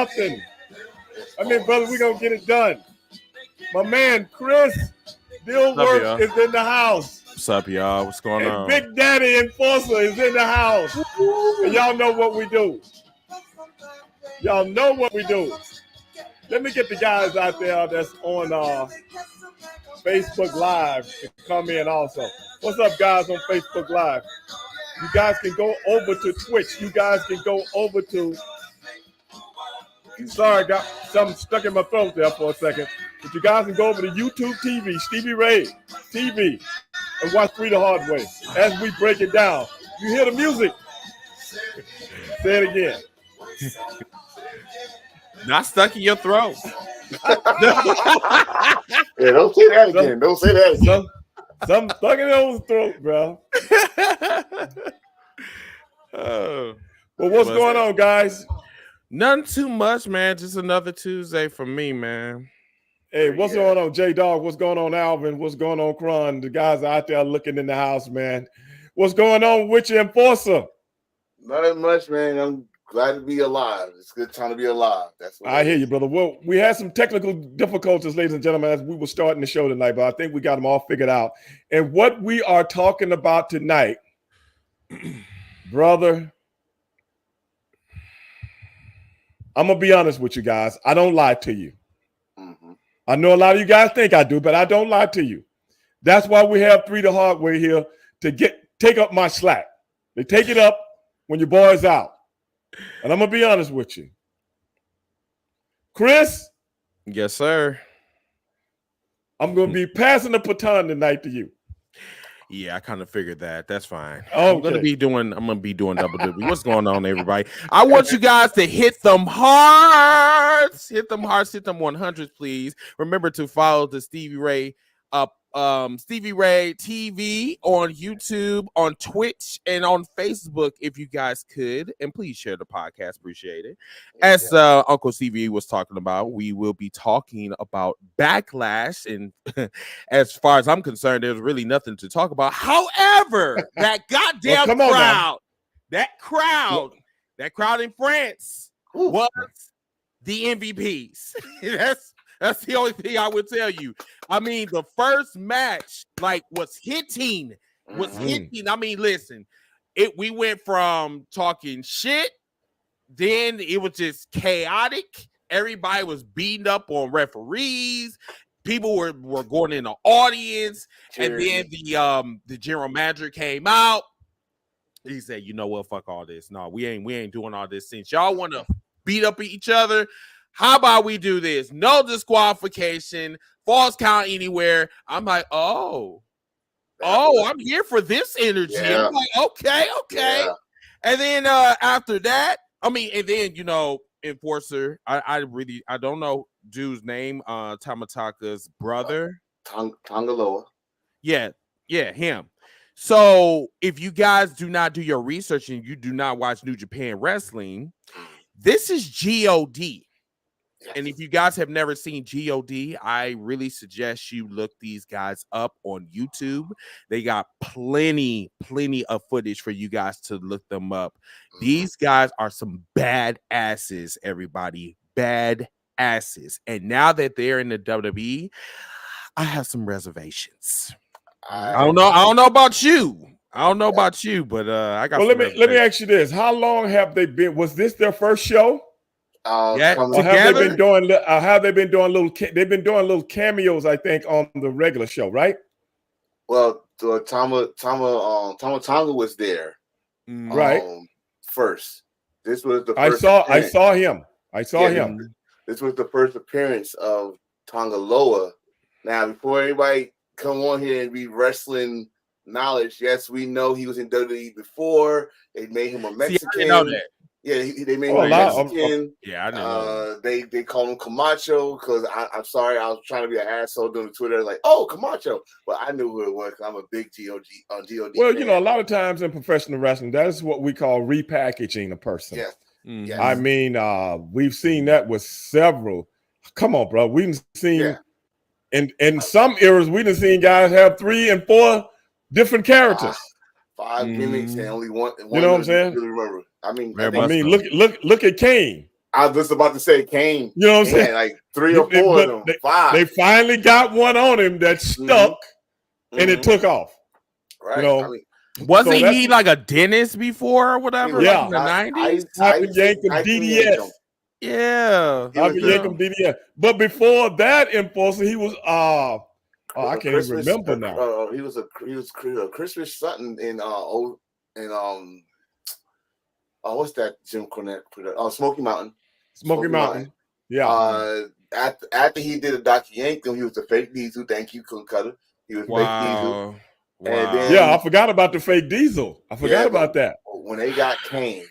something. I mean, brother, we're going to get it done. My man, Chris Dilworth is in the house. What's up, y'all? What's going on? Big Daddy Enforcer is in the house. And y'all know what we do. Y'all know what we do. Let me get the guys out there that's on Facebook Live to come in also. What's up, guys, on Facebook Live? You guys can go over to Twitch. You guys can go over to... Sorry, I got something stuck in my throat there for a second. But you guys can go over to YouTube TV, Stevie Ray TV, and watch Free the Hard Way as we break it down. You hear the music? Say it again. Not stuck in your throat. Yeah, don't say that again. Don't say that again. Something stuck in your throat, bro. Oh. Well, what's going on, guys? Nothing too much, man. Just another Tuesday for me, man. Hey, what's going on, J-Dog? What's going on, Alvin? What's going on, Kron? The guys are out there looking in the house, man. What's going on with your Enforcer? Not much, man. I'm glad to be alive. It's a good time to be alive. That's what I hear you, brother. Well, we had some technical difficulties, ladies and gentlemen, as we were starting the show tonight, but I think we got them all figured out. And what we are talking about tonight, brother, I'm going to be honest with you guys. I don't lie to you. Mm-hmm. I know a lot of you guys think I do, but I don't lie to you. That's why we have Three the Hard Way here to take up my slack. They take it up when your boy's out. And I'm going to be honest with you. Chris? Yes, sir. I'm going to be passing the baton tonight to you. Yeah, I kind of figured that. That's fine. Okay. I'm gonna be doing double duty. What's going on, everybody? I want you guys to hit them hearts, hit them 100s, please. Remember to follow the Stevie Ray Stevie Ray TV on YouTube, on Twitch, and on Facebook, if you guys could. And please share the podcast. Appreciate it. As Uncle Stevie was talking about, we will be talking about Backlash. And as far as I'm concerned, there's really nothing to talk about. However, that goddamn crowd in France was the MVPs. That's the only thing I would tell you. I mean, the first match was hitting. I mean, listen, we went from talking shit, then it was just chaotic. Everybody was beating up on referees. People were going in the audience, and then the general manager came out. He said, "You know what? Fuck all this. No, we ain't doing all this. Since y'all want to beat up each other, how about we do this? No disqualification, false count anywhere." I'm like, I'm here for this energy. Yeah. I'm like, okay. Yeah. And then after that, Enforcer, I don't know dude's name, Tamataka's brother. Tongaloa. Yeah, him. So if you guys do not do your research and you do not watch New Japan Wrestling, this is God. And if you guys have never seen God, I really suggest you look these guys up on YouTube. They got plenty of footage for you guys to look them up. These guys are some bad asses, everybody. Bad asses. And now that they're in the WWE, I have some reservations. I don't know about you. But I got. Well, let me ask you this: how long have they been? Was this their first show? Have they been doing little? They've been doing little cameos, I think, on the regular show, right? Well, Tama Tonga was there, right? First, this was the first. I saw him. This was the first appearance of Tonga Loa. Now, before anybody come on here and be wrestling knowledge, yes, we know he was in WWE before. They made him a Mexican. See, I didn't know that. Yeah, they made him a Mexican. I know. They called him Camacho because I'm sorry, I was trying to be an asshole doing Twitter like, oh, Camacho, but I knew who it was. I'm a big God. Well, fan. A lot of times in professional wrestling, that is what we call repackaging a person. Yes. Mm-hmm. Yes. I mean, we've seen that with several. Come on, bro. We've seen in some eras, we've seen guys have 3 and 4 different characters. 5 gimmicks and only one. You know what I'm saying? Really remember. I mean, look at Kane. I was just about to say Kane. You know what I'm saying? Like 3 or 4 of them. 5. They finally got one on him that stuck, and it took off. Right. You know, I mean, wasn't he like a dentist before or whatever? Yeah, like in the 90s. Yankum DDS. Yeah, Yankum DDS. But before that, Enforcer, he was I can't even remember now. He was a Christmas something in what's that Jim Cornette? Smoky Mountain. Smoky Mountain. Yeah. After he did a Dr. Yankum, he was the fake Diesel. Thank you, Coon Cutter. He was fake Diesel. And then, I forgot about the fake Diesel. I forgot about that. When they got Kane,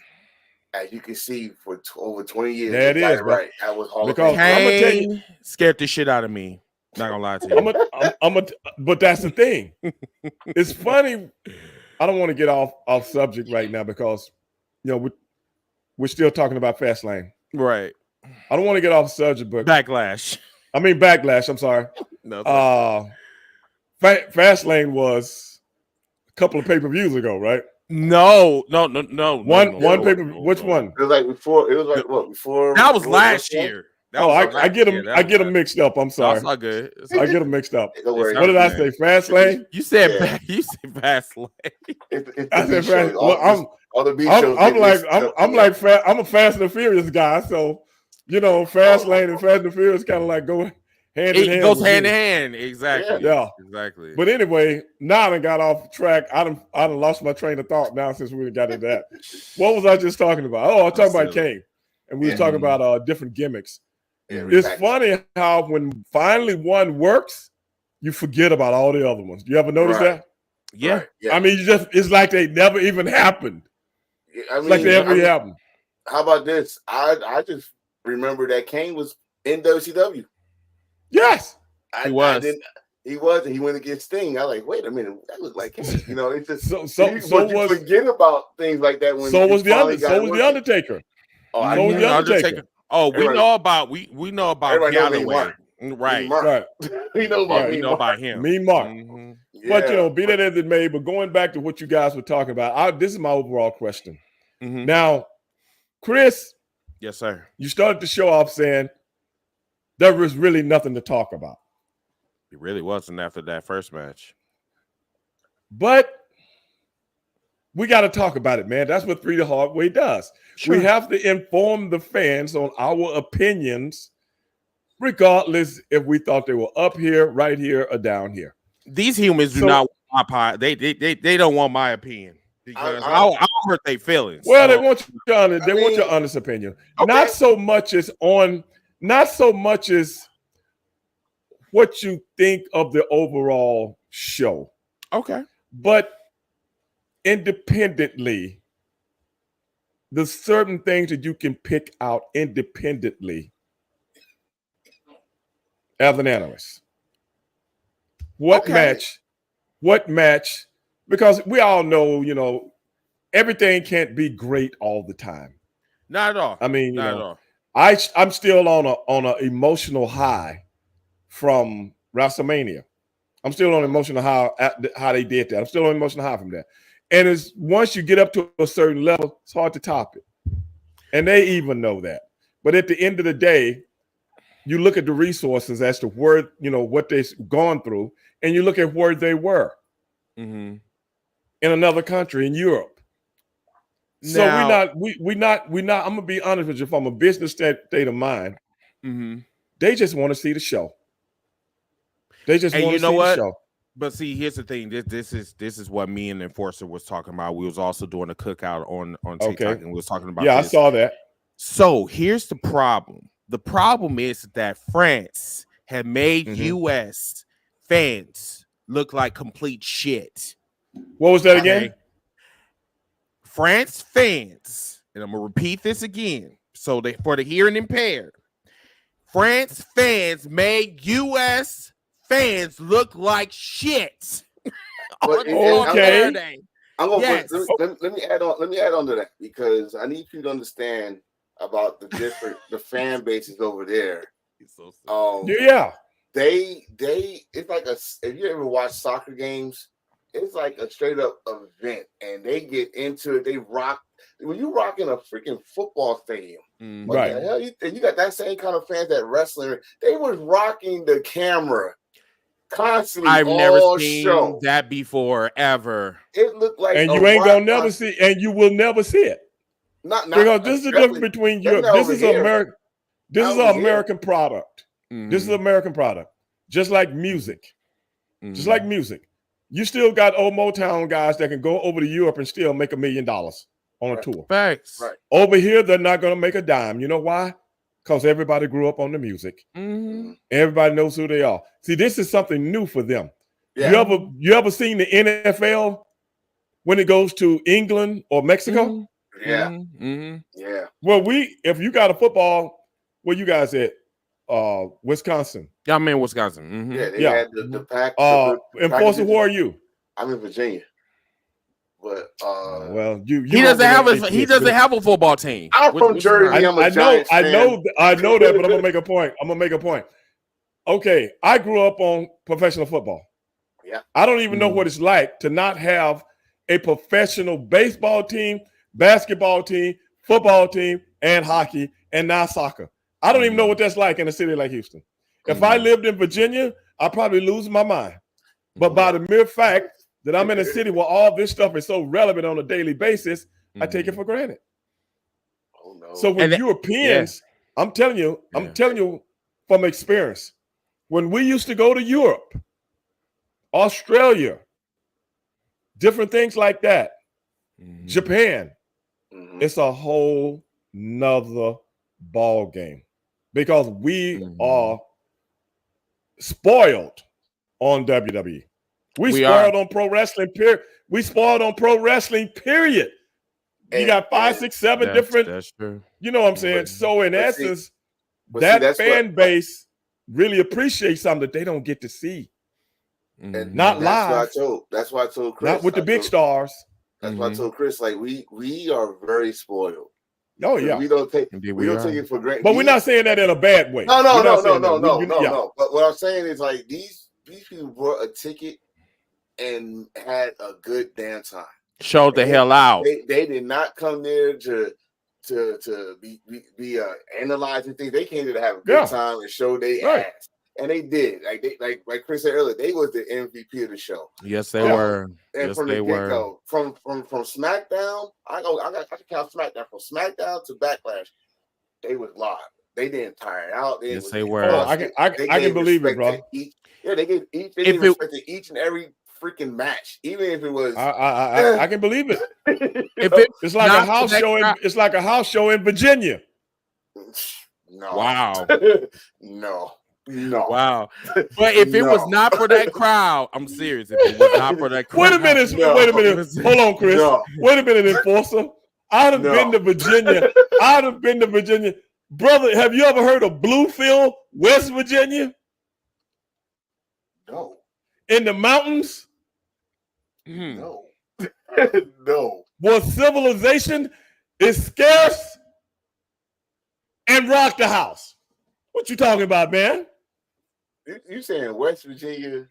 as you can see, for over 20 years, there it is, right? That was Hall of Fame. I'm gonna tell you, scared the shit out of me. Not gonna lie to you. But that's the thing. It's funny. I don't want to get off subject right now because we're still talking about Fastlane. Right. I don't want to get off subject, but Backlash. I'm sorry. No. Fastlane was a couple of pay-per-views ago, right? No. One pay-per. Which one? It was like before. It was like what before? That was last year. I get them mixed up. I'm sorry. That's not good. I get them mixed up. What did I say? Fastlane? You said Fastlane. I said Fastlane. Well, I'm a Fast and Furious guy, so Fastlane and Fast and Furious kind of like go hand in hand. It goes hand in hand. Exactly. Yeah. Exactly. But anyway, now I got off track. I done lost my train of thought now since we got into that. What was I just talking about? Oh, I was talking about Kane. And we were talking about different gimmicks. Yeah, it's funny how when finally one works, you forget about all the other ones. Do you ever notice that? Yeah. Right. Yeah. I mean, it's like they never even happened. It's like they ever happened. How about this? I just remember that Kane was in WCW. Yes. He was. He was, and he went against Sting. I was like, wait a minute, that looked like Kane. It's just so you forget about things like that when so was the Undertaker. Oh, the Undertaker. Oh, we know about Galloway. Right. We know about him. Mean Mark. Mm-hmm. But be that as it may, but going back to what you guys were talking about, this is my overall question. Mm-hmm. Now, Chris. Yes, sir. You started the show off saying there was really nothing to talk about. It really wasn't after that first match. But we got to talk about it, man. That's what Three the Hard Way does. Sure. We have to inform the fans on our opinions, regardless if we thought they were up here, right here, or down here. These humans do not want my they don't want my opinion because I'll hurt their feelings. Well, they want your honest opinion. Okay. Not so much as what you think of the overall show. Okay. But independently, there's certain things that you can pick out independently as an analyst. What match? Because we all know, everything can't be great all the time. Not at all. I mean, not at all. I'm still on an emotional high from WrestleMania. I'm still on emotional high how they did that. I'm still on emotional high from that. And it's once you get up to a certain level, it's hard to top it. And they even know that. But at the end of the day, you look at the resources as to where, what they've gone through, and you look at where they were in another country in Europe. So we're not, I'm gonna be honest with you, from a business state of mind, they just want to see the show. They just want to see the show. But see, here's the thing. This is what me and Enforcer was talking about. We was also doing a cookout on TikTok, and we was talking about. Yeah, this. I saw that. So here's the problem. The problem is that France had made U.S. fans look like complete shit. What was that again? France fans, and I'm gonna repeat this again. So for the hearing impaired, France fans made U.S. fans look like shit. Okay. I'm gonna let me add on to that, because I need you to understand about the fan bases over there. Yeah. They it's like if you ever watch soccer games, it's like a straight up event, and they get into it. They rock. When you rocking a freaking football stadium, what right? the hell? You got that same kind of fans that wrestling. They was rocking the camera constantly. I've never seen show. that before ever. It looked like, and you ain't gonna never see, and you will never see it. Not because this is the difference between Europe. This is American. This is an American product. This is an American product. Just like music. Just like music. You still got old Motown guys that can go over to Europe and still make $1 million on a tour. Facts. Right. Over here, they're not going to make a dime. You know why? Because everybody grew up on the music. Everybody knows who they are. See, this is something new for them. Yeah. You ever seen the NFL when it goes to England or Mexico? Yeah. Yeah. Well, if you got a football, where you guys at? Wisconsin. Yeah, I'm in Wisconsin. Yeah, they had the pack. Enforcer, who are you? I'm in Virginia. But well, he doesn't have a football team. I'm from Jersey. I know that, but I'm gonna make a point. Okay, I grew up on professional football. Yeah. I don't even know what it's like to not have a professional baseball team, basketball team, football team, and hockey, and now soccer. I don't even know what that's like in a city like Houston. If I lived in Virginia, I'd probably lose my mind. But by the mere fact that I'm in a city where all this stuff is so relevant on a daily basis, I take it for granted. Oh no! So when Europeans, I'm telling you from experience, when we used to go to Europe, Australia, different things like that, Japan, it's a whole nother ball game because we are spoiled on WWE. We spoiled on pro wrestling. We spoiled on pro wrestling. Period. You got 5, 6, 7 different. That's true. You know what I'm saying? So in essence, that fan base really appreciates something that they don't get to see. And not live. That's why I told Chris. Not with the big stars. That's why I told Chris. Like we are very spoiled. Oh yeah. We don't take it for granted. But we're not saying that in a bad way. No. But what I'm saying is like these people bought a ticket and had a good damn time. Showed the hell out. They did not come there to be analyzing things. They came there to have a good time and show their ass. And they did. Like Chris said earlier, they was the MVP of the show. Yes, they were. And yes, from they the were. get-go, from SmackDown, I can count SmackDown from SmackDown to Backlash. They was live. They didn't tire out. They were. I can believe it, bro. They gave respect to each and every freaking match, even if it was. I can believe it. It's like a house show. It's like a house show in Virginia. No. Wow. No. Wow. But if it was not for that crowd, I'm serious. If it was not for that crowd. Wait a minute. Hold on, Chris. No. Wait a minute, Enforcer. I'd have been to Virginia. Brother, have you ever heard of Bluefield, West Virginia? No. In the mountains? No. No. Where civilization is scarce and rock the house. What you talking about, man? You saying West Virginia?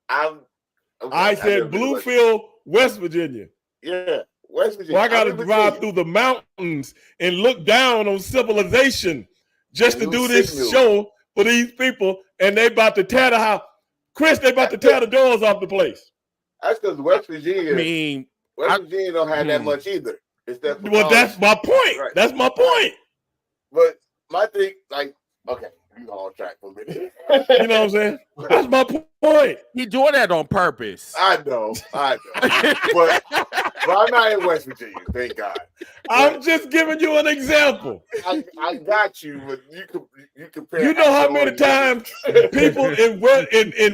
I said Bluefield, West Virginia. Yeah, West Virginia. Well, I got to drive through the mountains and look down on civilization just to do this show for these people, and they about to tear the house. Chris, they about to tear the doors off the place. That's because West Virginia. West Virginia don't have that much either. That's my point. Right. That's my point. But my thing, okay, you go on track for a minute. You know what I'm saying? That's my point. He doing that on purpose. I know. but I'm not in West Virginia, thank God. I'm just giving you an example. I got you, but you compare. You know how many times people in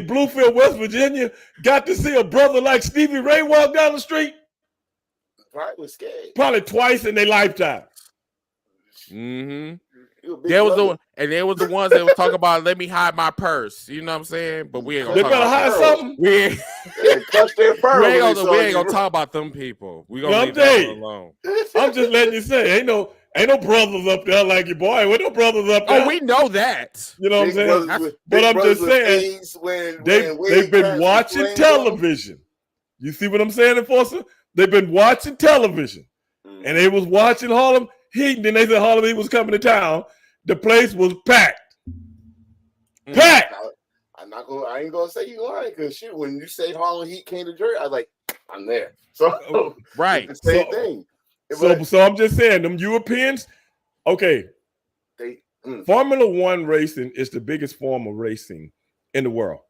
Bluefield, West Virginia, got to see a brother like Stevie Ray walk down the street? Probably was scared. Probably twice in their lifetime. There was the ones that was talking about let me hide my purse. You know what I'm saying? But we ain't gonna talk about hide something. We ain't gonna talk about them people. We gonna leave them alone. I'm just letting you say, ain't no brothers up there like your boy. Ain't no brothers up there. Oh, we know that. You know what I'm saying? But I'm just saying they've been watching television. You see what I'm saying, Enforcer? They've been watching television, and they was watching Harlem Heat. And then they said Harlem Heat was coming to town. The place was packed. Packed. I ain't gonna say you lying because shit. When you say Harlem Heat came to Jersey, I was like, I'm there. So right, it's the same thing. So I'm just saying, them Europeans. Okay, Formula One racing is the biggest form of racing in the world.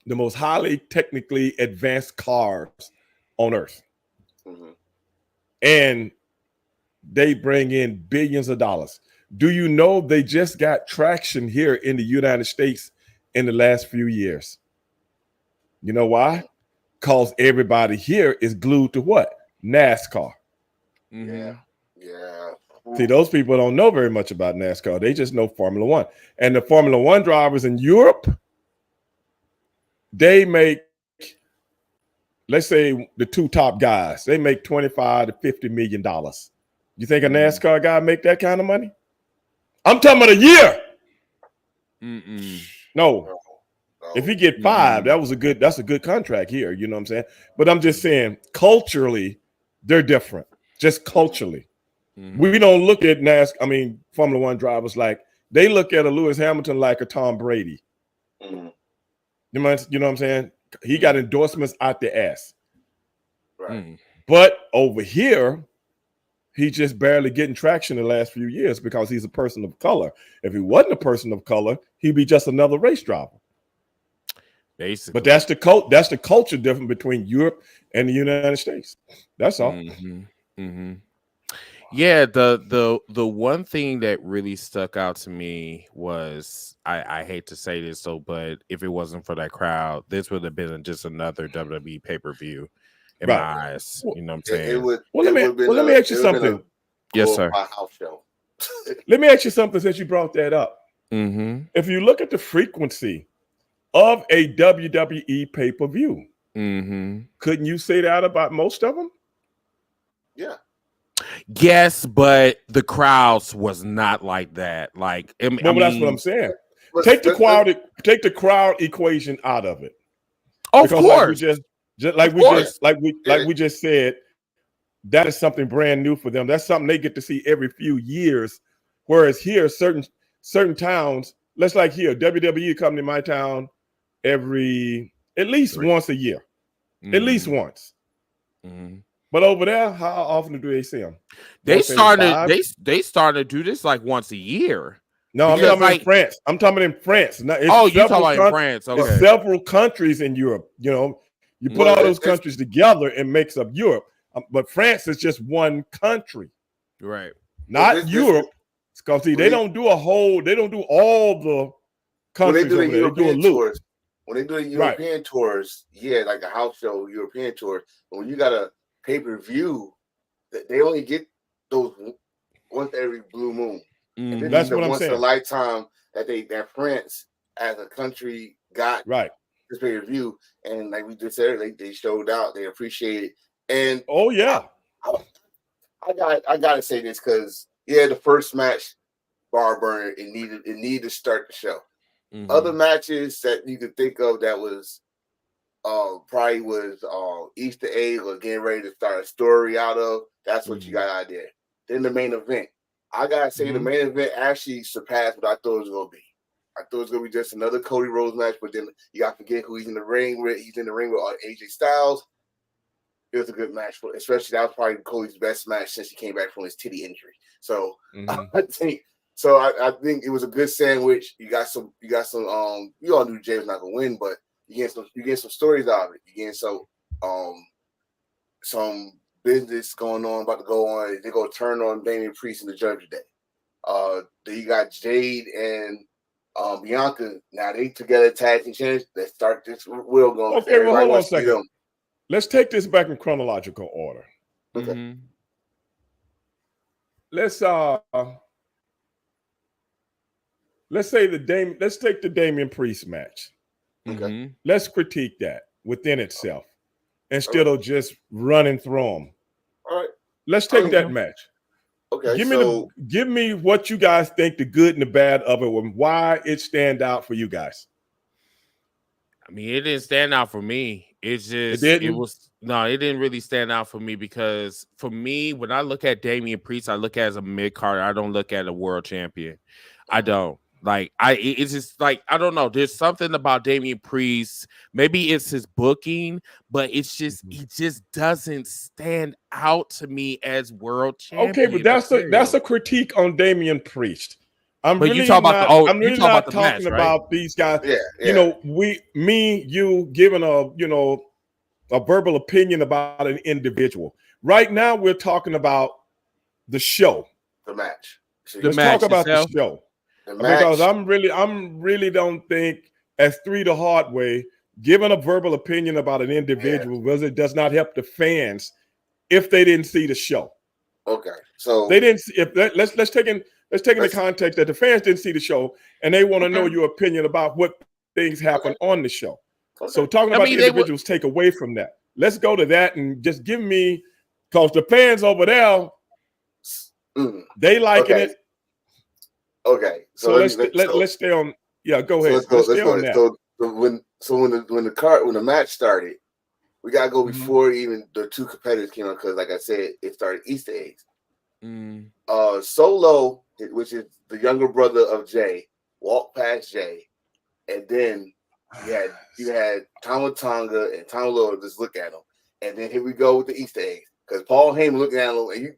The most highly technically advanced cars on earth. And they bring in billions of dollars. Do you know they just got traction here in the United States in the last few years? You know why? Because everybody here is glued to what? NASCAR. Yeah. See, those people don't know very much about NASCAR. They just know Formula One. And the Formula One drivers in Europe, they make, let's say the two top guys, they make $25 to $50 million. You think a NASCAR guy make that kind of money? I'm talking about a year. No. If he get 5, that's a good contract here. You know what I'm saying? But I'm just saying, culturally, they're different. Just culturally. We don't look at Formula One drivers like they look at a Lewis Hamilton like a Tom Brady. You know what I'm saying? He got endorsements out the ass. Right. But over here, he's just barely getting traction the last few years because he's a person of color. If he wasn't a person of color, he'd be just another race driver. Basically. But that's the culture difference between Europe and the United States. That's all. Yeah, the one thing that really stuck out to me was I hate to say this but if it wasn't for that crowd, this would have been just another WWE pay-per-view in my eyes. You know what I'm saying? Let me ask you something. Yes, sir. House show. Let me ask you something since you brought that up. If you look at the frequency of a WWE pay-per-view, couldn't you say that about most of them? Yeah. Yes, but the crowds was not like that. Like, that's what I'm saying. Take the crowd equation out of it. Of course, we just said, that is something brand new for them. That's something they get to see every few years. Whereas here, certain towns, let's like here, WWE come to my town at least once a year, at least once. But over there, how often do they see them? They started to do this like once a year. No, I'm talking in France. I'm talking in France. You talking about in France? Okay. There's several countries in Europe. You know, you put all those countries together and makes up Europe. But France is just one country, right? Not Europe. Because they don't do all the countries. When they do a loop. When they do the European tours, like a house show, European tour. But when you got a pay-per-view, they only get those once every blue moon. And that's what I'm saying. saying. Once a lifetime that France as a country got this pay-per-view, and like we just said, they showed out, they appreciated. And I gotta say this because the first match, bar burner, it needed to start the show. Other matches that you could think of that was probably was Easter egg or getting ready to start a story out of. That's what you got out there. Then the main event. I gotta say the main event actually surpassed what I thought it was gonna be. I thought it was gonna be just another Cody Rhodes match, but then you gotta forget who he's in the ring with. He's in the ring with AJ Styles. It was a good match, especially that was probably Cody's best match since he came back from his titty injury. So I think it was a good sandwich. You got some. We all knew Jay was not gonna win, but you get some stories out of it. You get some business going on, about to go on. They're gonna turn on Damian Priest in the Judgment Day. Then you got Jade and Bianca. Now they together tag team champions. Let's start this wheel going. Okay, well, hold on a second. Let's take this back in chronological order. Okay. Let's take the Damian Priest match. Okay. Let's critique that within itself instead of just running through them. All right. Let's take that match. Okay. Give me what you guys think, the good and the bad of it, and why it stand out for you guys. I mean, it didn't stand out for me. It's It just it didn't. was no, it didn't really stand out for me because for me, when I look at Damian Priest, I look at as a mid card. I don't look at a world champion. I don't. Like it's just like I don't know. There's something about Damian Priest. Maybe it's his booking, but it's just he just doesn't stand out to me as world Okay, but champion that's material. a critique on Damian Priest. I'm But you really talk about the not. oh, I'm you really talk about not the talking match, right? about these guys. Yeah, You yeah. know, you giving a verbal opinion about an individual. Right now, we're talking about the show. The match. See, The Let's talk match about the itself. show the because match. I'm really don't think as three the hard way giving a verbal opinion about an Yeah. individual because it does not help the fans if they didn't see the show. Okay. So They didn't see, if that, let's take in the let's context that the fans didn't see the show and they want to know okay. your opinion about what things happen Okay. on the show. So Okay. talking I about mean, the they would. individuals take away from that. Let's go to that and just give me because the fans over there Mm, they liking okay. it. Okay. So So let me let so let's stay on. Yeah, go so ahead. let's go. Let's Let's stay go on there. that. When the match started, we gotta go Mhm. before even the two competitors came out because, like I said, it started Easter eggs. Mm, Solo, which is the younger brother of Jay, walked past Jay, and then you had Tama Tonga and Tama Loa just look at him, and then here we go with the Easter eggs because Paul Heyman looking at him, and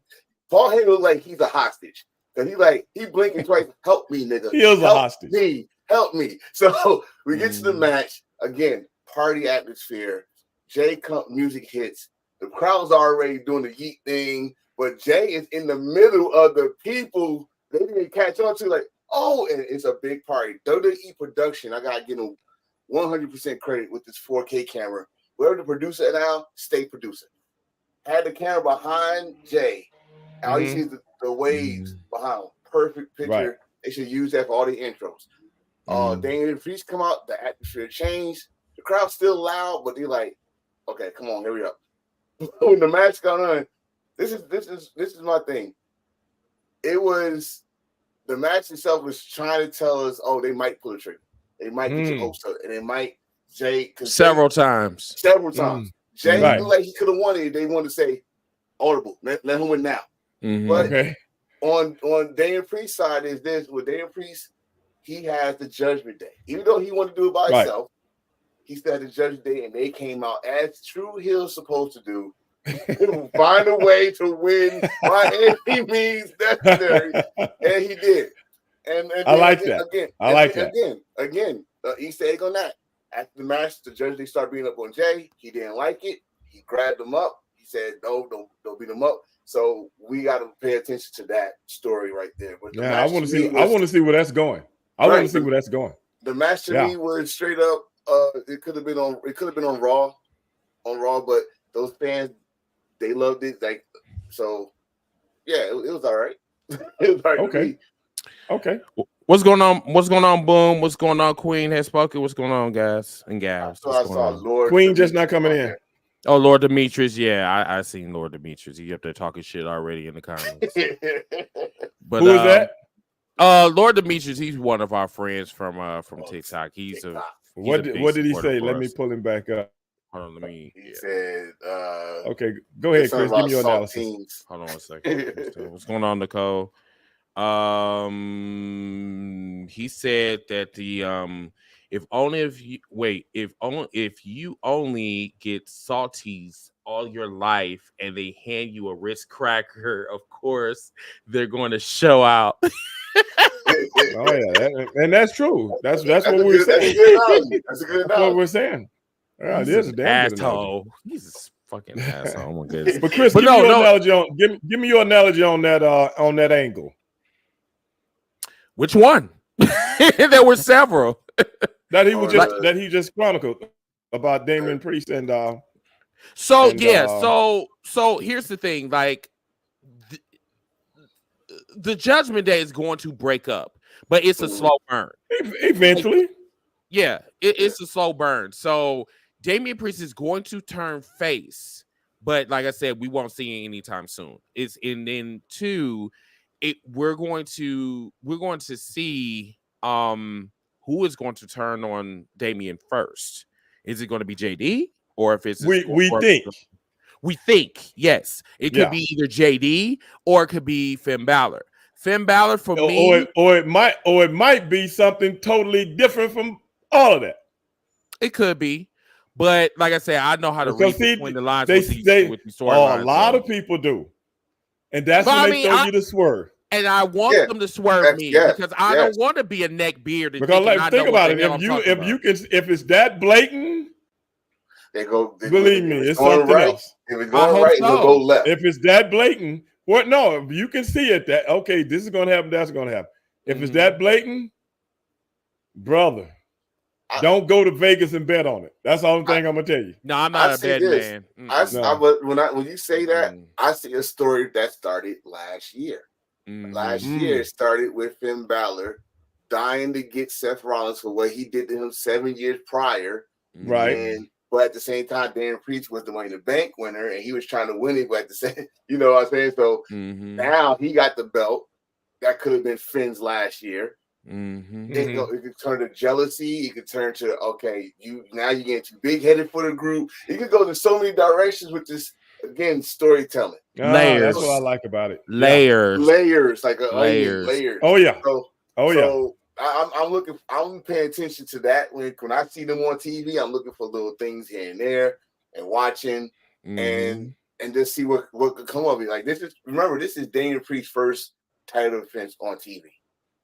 Paul Heyman look like he's a hostage because he blinking twice, help me, nigga, He is a help hostage. me, help me. So we get to the Mm. match again, party atmosphere. Jay music hits. The crowd's already doing the yeet thing, but Jay is in the middle of the people. They didn't catch on to like, oh, and it's a big party. WWE production, I gotta give them 100% credit with this 4K camera. Wherever the producer now, stay producer. Had the camera behind Jay. All you see is the waves behind him. Perfect Right. picture. They should use that for all the intros. Daniel Priest come out, the atmosphere changed. The crowd's still loud, but they're like, okay, come on, hurry up. When the match got on, this is my thing. It was the match itself was trying to tell us, oh, they might pull a trigger. They might get your hopes up, and they might several times. several times. Jay Right. looked like he could have won it. They wanted to say audible, let him win now. But Okay. on Daniel Priest's side is this with Daniel Priest, he has the Judgment Day. Even though he wanted to do it by Right. himself, he still had the Judgment Day, and they came out as true heels supposed to do. Find a way to win by any means necessary, and he did. And I like again, that. again, I like that. again, Easter egg on that. After the match, the Judgment Day started beating up on Jay. He didn't like it. He grabbed him up. He said, "No, don't beat him up." So we got to pay attention to that story right there. But the Yeah, I match want to to me see. I was want to see where that's going. I want right. to see where that's going. The match to Yeah. me was straight up. It could have been on Raw, but those fans they loved it. Like so, yeah, it was all right. It was all right to Okay. me. Okay. What's going on? What's going on? Boom. What's going on? Queen has spoken. What's going on, guys and I gals? saw, What's going on? Lord Queen just Demetrius not coming on in. there. Oh, Lord Demetrius. Yeah, I seen Lord Demetrius. He up there talking shit already in the comments. But Who is that? Lord Demetrius, he's one of our friends from TikTok. He's TikTok. a big What did he supporter say? for Let me us. pull him back up. Hold on, let me. He Yeah. said, Okay, go ahead, Chris. Give me your analysis. saltines. Hold on one second. What's going on, Nicole? He said that if you only get salties all your life and they hand you a Ritz cracker, of course they're going to show out. Oh yeah, and that's true. That's what we're That's a saying. good analogy. That's a good That's what analogy. we're saying. Yeah, He's it is a an damn good analogy. asshole. He's a fucking asshole. Oh my goodness. But Chris, But give me your no. analogy on give me your analogy on that angle. Which one? There were several. That he was Or that he just chronicled about Damian Priest and So and, yeah, so here's the thing, like the Judgment Day is going to break up, but it's a slow burn. eventually. Yeah, it's a slow burn. So Damian Priest is going to turn face, but like I said, we won't see it anytime soon. It's and then two, we're going to see who is going to turn on Damian first. Is it going to be JD? or if it's we think. Yes, it could be either JD or it could be Finn Balor. Finn Balor for me, or it might be something totally different from all of that. It could be, but like I said, I know how to read between the lines with these storylines. A lot of people do, and that's when they throw you the swerve. And I want them to swerve me because I don't want to be a neck beard. Because think about it, if it's that blatant, believe me, it's something else. If it's going right, it'll go left. If it's that blatant, no, you can see it. That okay, this is going to happen. That's going to happen. If it's that blatant, brother, don't go to Vegas and bet on it. That's the only thing I'm gonna tell you. No, I'm not a betting man. When you say that, I see a story that started last year. Last year it started with Finn Balor dying to get Seth Rollins for what he did to him 7 years prior. Right. But at the same time, Damian Priest was the Money in the Bank winner, and he was trying to win it. But at the same, you know what I'm saying? So now he got the belt. That could have been Finn's last year. It could turn to jealousy. It could turn to you're getting too big headed for the group. It could go to so many directions with this. Again, storytelling. Layers. That's what I like about it. Layers, like layers. Oh yeah. So I'm paying attention to that when I see them on TV. I'm looking for little things here and there and watching and just see what could come of it. Like this is Damian Priest's first title defense on TV.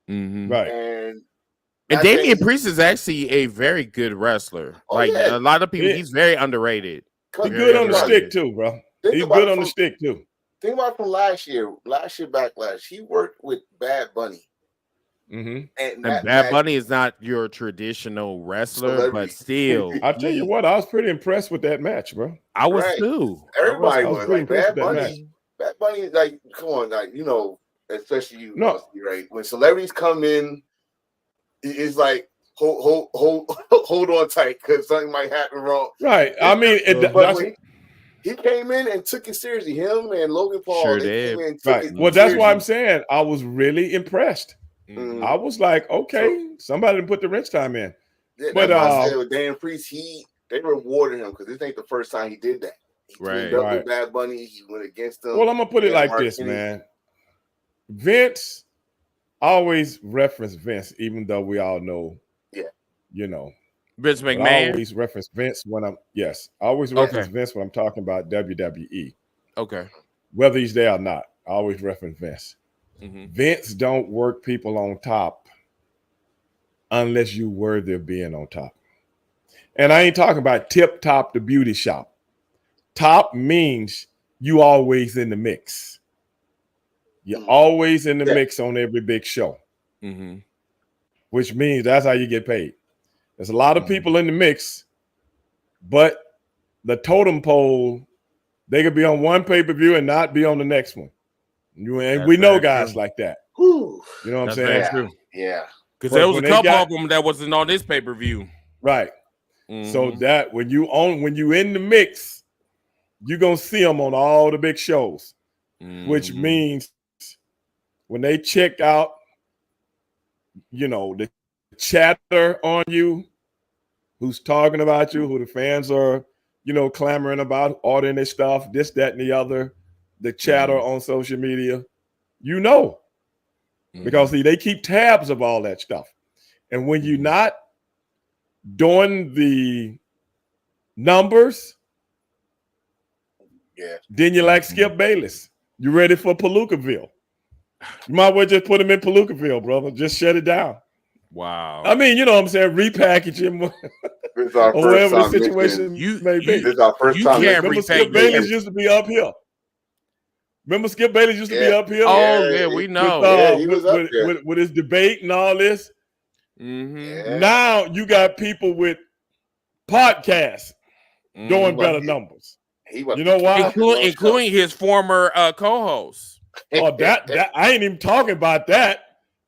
Right. And Damian Priest is actually a very good wrestler. A lot of people, he's very underrated. He's good on the stick too, bro. He's good on the stick too. Think about from last year backlash. He worked with Bad Bunny. And Bad Bunny is not your traditional wrestler, but still. I'll tell you what, I was pretty impressed with that match, bro. I was too. Everybody was like Bad Bunny. Bad Bunny, like, come on, like, especially you, right? When celebrities come in, it's like hold on tight because something might happen wrong. Right. I mean, he came in and took it seriously. Him and Logan Paul. Sure did. Right. Well, that's why I'm saying I was really impressed. I was like, okay, somebody didn't put the wrench time in. Yeah, but I said with Dan Priest, they rewarded him because this ain't the first time he did that. He teamed up with Bad Bunny. He went against them. Well, I'm gonna put it like this, man. Vince, I always reference Vince, even though we all know, Vince McMahon. I always reference Vince when I always reference Vince when I'm talking about WWE. Okay. Whether he's there or not, I always reference Vince. Vince don't work people on top unless you worthy of being on top. And I ain't talking about tip top the beauty shop. Top means you always in the mix. You're always in the mix on every big show, which means that's how you get paid. There's a lot of people in the mix, but the totem pole, they could be on one pay-per-view and not be on the next one. And we know guys like that. You know what I'm saying? That's true. Yeah. Because there was a couple of them that wasn't on this pay-per-view. Right. So that when you in the mix, you're gonna see them on all the big shows, which means when they check out, the chatter on you, who's talking about you, who the fans are, clamoring about, ordering their stuff, this, that, and the other, the chatter on social media, because see, they keep tabs of all that stuff. And when you're not doing the numbers, then you're like Skip Bayless. You ready for Palookaville? You might well just put him in Palookaville, brother. Just shut it down. Wow. I mean, you know what I'm saying? Repackage him or whatever the situation may be. This is our first time. Remember Skip Bayless used to be up here. Oh, yeah, we know. He was up there. With his debate and all this. Now you got people with podcasts doing better numbers. You know why? Including his former co-host. Oh, that I ain't even talking about that.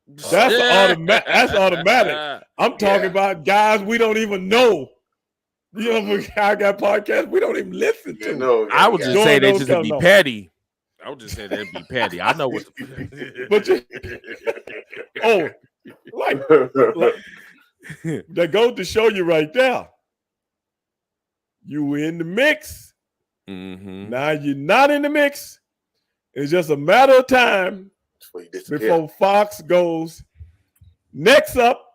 That's automatic. That's automatic. I'm talking about guys we don't even know. I got podcasts we don't even listen to. I would just say they just be petty. I would just say they'd be petty. I know what. But that goes to show you right there. You were in the mix. Mm-hmm. Now you're not in the mix. It's just a matter of time before Fox goes next up.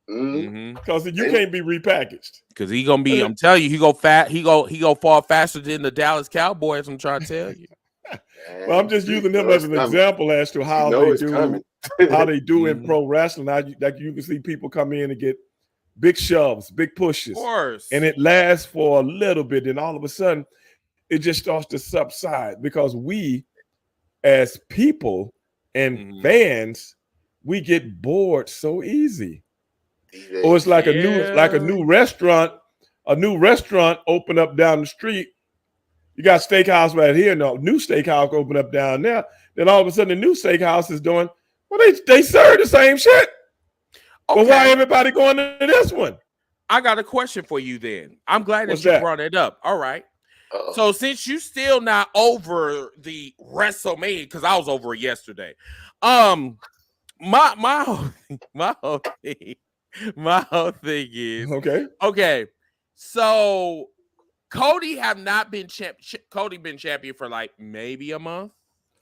Because you can't be repackaged. Because he gonna be, I'm telling you, he go fall faster than the Dallas Cowboys. I'm trying to tell you. Well, I'm just using him as an example as to how they do in pro wrestling. Now, like you can see people come in and get big shoves, big pushes, of course, and it lasts for a little bit, and all of a sudden, it just starts to subside because we, as people and fans, we get bored so easy. Or it's like a new restaurant open up down the street. You got steakhouse right here, no new steakhouse open up down there. Then all of a sudden the new steakhouse is doing, well, they serve the same shit. Okay. Well, why everybody going to this one? I got a question for you then. I'm glad that you brought it up. All right. So since you still not over the WrestleMania, because I was over it yesterday. My whole thing is okay. So Cody have not been Cody been champion for like maybe a month,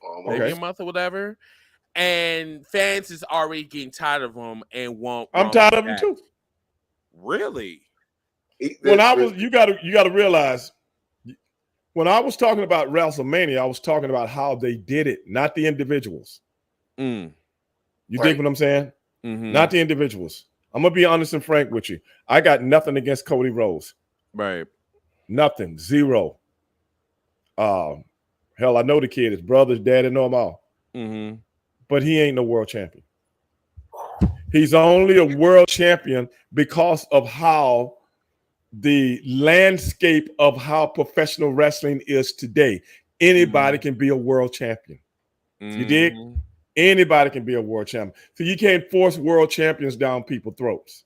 a month or whatever, and fans is already getting tired of him and want. I'm tired of him too. Really? When you got to realize, when I was talking about WrestleMania, I was talking about how they did it, not the individuals. You dig what I'm saying? Not the individuals. I'm gonna be honest and frank with you. I got nothing against Cody Rhodes. Right. Nothing. Zero. Hell, I know the kid, his brother's dad, and know them all. But he ain't no world champion. He's only a world champion because of how the landscape of how professional wrestling is today. Anybody can be a world champion. You dig? Anybody can be a world champion. So you can't force world champions down people's throats.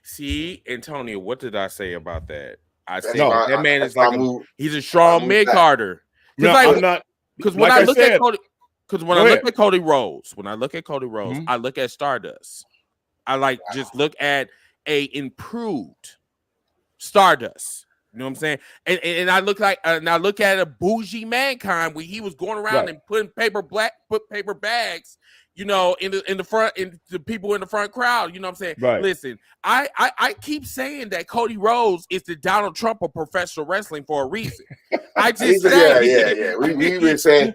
See, Antonio, what did I say about that? I said that man is like he's a strong mid-carder. No, I'm not. Because when I look at Cody, I look at Cody Rhodes, I look at Stardust. I just look at a improved Stardust. You know what I'm saying? And I look at a bougie Mankind where he was going around and putting paper bags, you know, in the front, in the people in the front crowd. You know what I'm saying? Right. Listen, I keep saying that Cody Rhodes is the Donald Trump of professional wrestling for a reason. I just yeah. We've been saying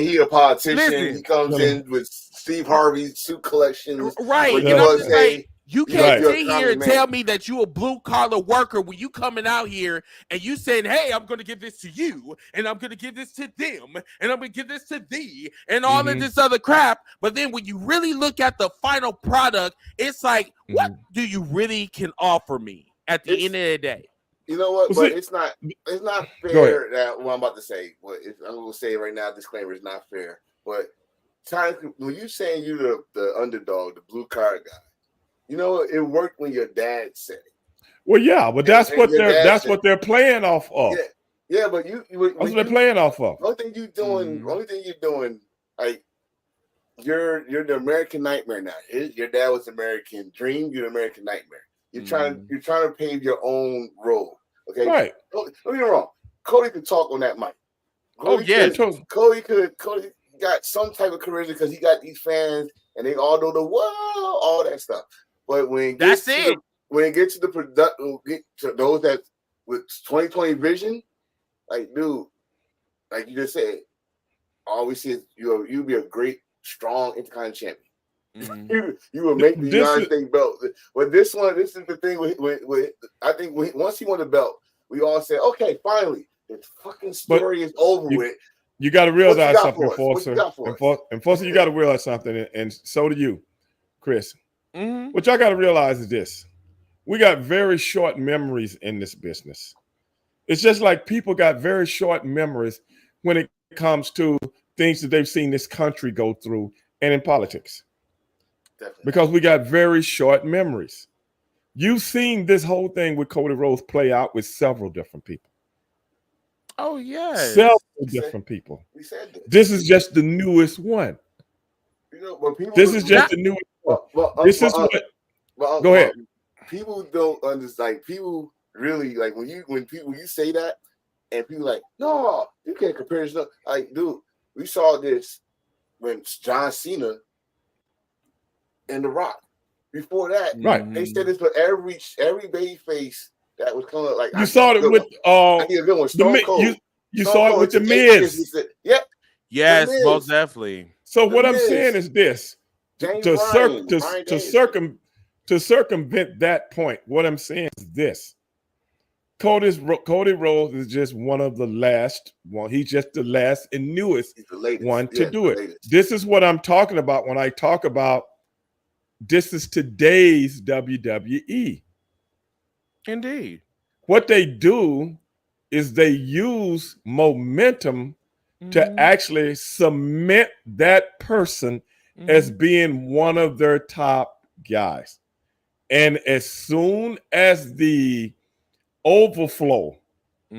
he a politician. Listen, he comes in with Steve Harvey's suit collection. Right. You know what I'm saying? You can't sit here and tell me that you a blue collar worker when you coming out here and you saying, hey, I'm going to give this to you and I'm going to give this to them and I'm going to give this to thee and all of this other crap. But then when you really look at the final product, it's like, what do you really can offer me at the end of the day? You know what? But it's not fair that what I'm about to say. I'm going to say right now, disclaimer is not fair. But when you saying you the underdog, the blue card guy, you know, it worked when your dad said it. Well, yeah, but that's what they're playing off of. Yeah, but that's what they're playing off of. Only thing you're doing, like you're the American Nightmare now. Your dad was American Dream. You're the American Nightmare. You're trying to pave your own road. Okay, right? Don't get me wrong. Cody could talk on that mic. Cody got some type of charisma because he got these fans and they all know all that stuff. But when it gets to the production, get to those that with 2020 vision, like dude, like you just said, all we see is you'll be a great, strong intercontinental champion. You will make the United States belt. But this is the thing with I think once he won the belt, we all said, okay, finally, this fucking story is over with. You got to realize something, Enforcer. Enforcer, you got to realize something, and so do you, Chris. What y'all got to realize is this. We got very short memories in this business. It's just like people got very short memories when it comes to things that they've seen this country go through and in politics. Definitely. Because we got very short memories. You've seen this whole thing with Cody Rhodes play out with several different people. Oh, yeah. Several different people. We said this is just the newest one. You know, this is just the newest one. This is what. Go ahead. People don't understand. People really like when you say that, and people like, no, you can't compare this. Like, dude, we saw this when John Cena and The Rock. Before that, right? They said this for every baby face that was coming. Like you saw it with I need a good one. Stone Cold. You saw it with the Miz. Yep. Yes, most definitely. So what I'm saying is this: to circumvent that point. What I'm saying is this: Cody Rhodes is just one of the last one. He's just the last and newest one to do it. Latest. This is what I'm talking about when I talk about this is today's WWE. Indeed. What they do is they use momentum to actually cement that person as being one of their top guys. And as soon as the overflow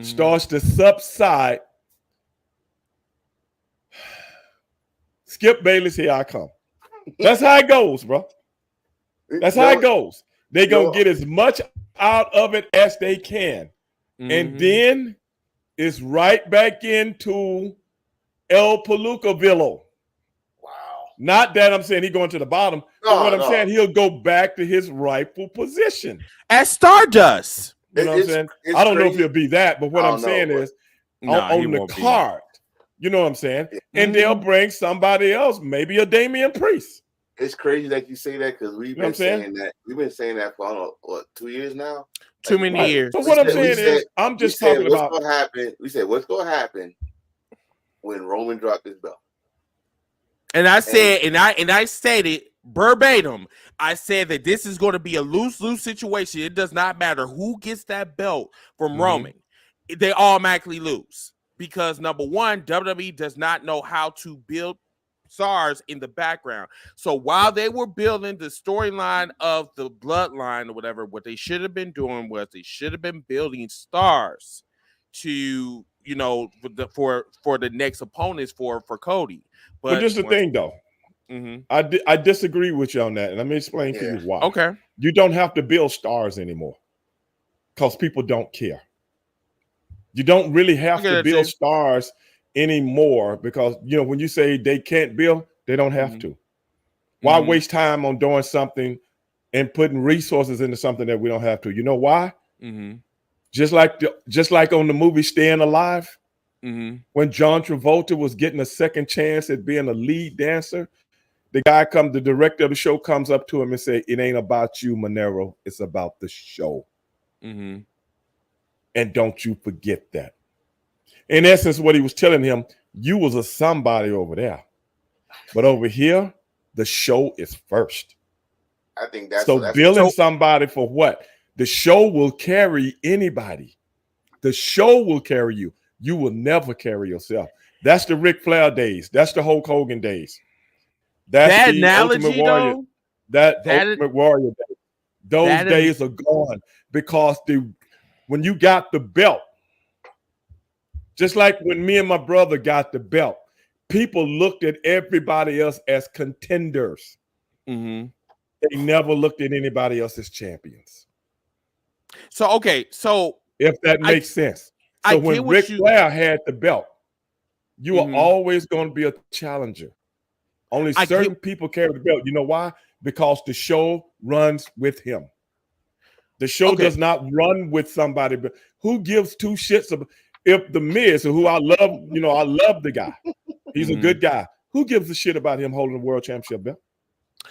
starts to subside, Skip Bayless, here I come. That's how it goes, bro. That's how it goes. They're going to get as much out of it as they can. And then it's right back into El Pelucaville. Wow. Not that I'm saying he's going to the bottom, but what I'm saying, he'll go back to his rightful position. As Stardust. You know what I'm saying? I don't know if he'll be that, but what I'm saying is on the card, you know what I'm saying? And they'll bring somebody else, maybe a Damian Priest. It's crazy that you say that because we've been saying that. We've been saying that for, I don't know, 2 years now? Too many years. So what I'm saying is, I'm just talking about what's going to happen. We said, what's going to happen when Roman dropped his belt? And I said, and I stated verbatim, I said that this is going to be a lose situation. It does not matter who gets that belt from Roman. They automatically lose because, number one, WWE does not know how to build stars in the background. So while they were building the storyline of the bloodline or whatever, what they should have been doing was they should have been building stars to, you know, for the next opponents for Cody. But just the thing though, I disagree with you on that, and let me explain to you why. Okay, you don't have to build stars anymore because people don't care. You don't really have to build stars anymore because, you know, when you say they can't build, they don't have to. Why waste time on doing something and putting resources into something that we don't have to? You know why? Just like on the movie Staying Alive, when John Travolta was getting a second chance at being a lead dancer, the director of the show comes up to him and say, "It ain't about you, Monero. It's about the show." And don't you forget that. In essence, what he was telling him, you was a somebody over there, but over here, the show is first. I think that's so. Billing somebody for what? The show will carry anybody. The show will carry you. You will never carry yourself. That's the Ric Flair days. That's the Hulk Hogan days. That's that the analogy, Ultimate Warrior. though. That Ultimate Warrior days. Those days are gone because when you got the belt, just like when me and my brother got the belt, people looked at everybody else as contenders. They never looked at anybody else as champions. So if that makes sense. So when Ric Flair had the belt, you are always going to be a challenger. Only certain people carry the belt. You know why? Because the show runs with him. The show does not run with somebody. But who gives two shits about if the Miz, who I love, you know, I love the guy. He's a good guy. Who gives a shit about him holding the world championship belt?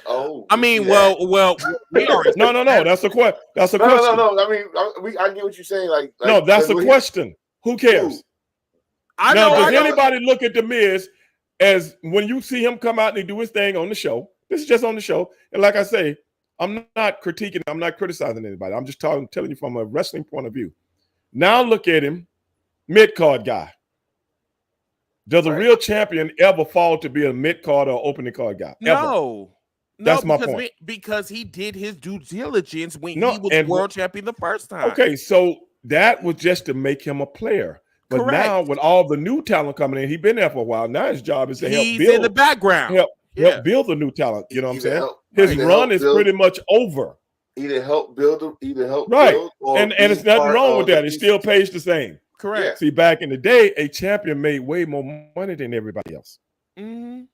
Oh, I mean, well, we already no. That's a question. That's a question. No. I mean, I get what you're saying. Like no, that's a question. Who cares? Does anybody look at the Miz as when you see him come out and he do his thing on the show? This is just on the show, and like I say, I'm not critiquing. I'm not criticizing anybody. I'm just telling you from a wrestling point of view. Now look at him, mid-card guy. Does a real champion ever fall to be a mid-card or opening card guy? Ever? No. That's my point. Because he did his due diligence when he was world champion the first time. Okay, so that was just to make him a player. But now with all the new talent coming in, he's been there for a while. Now his job is to help build. He's in the background. Help build the new talent. You know what I'm saying? His run is pretty much over. either help build, right. build, or and it's nothing wrong with that. It still pays the same. Correct. Yeah. See, back in the day, a champion made way more money than everybody else. Mm-hmm.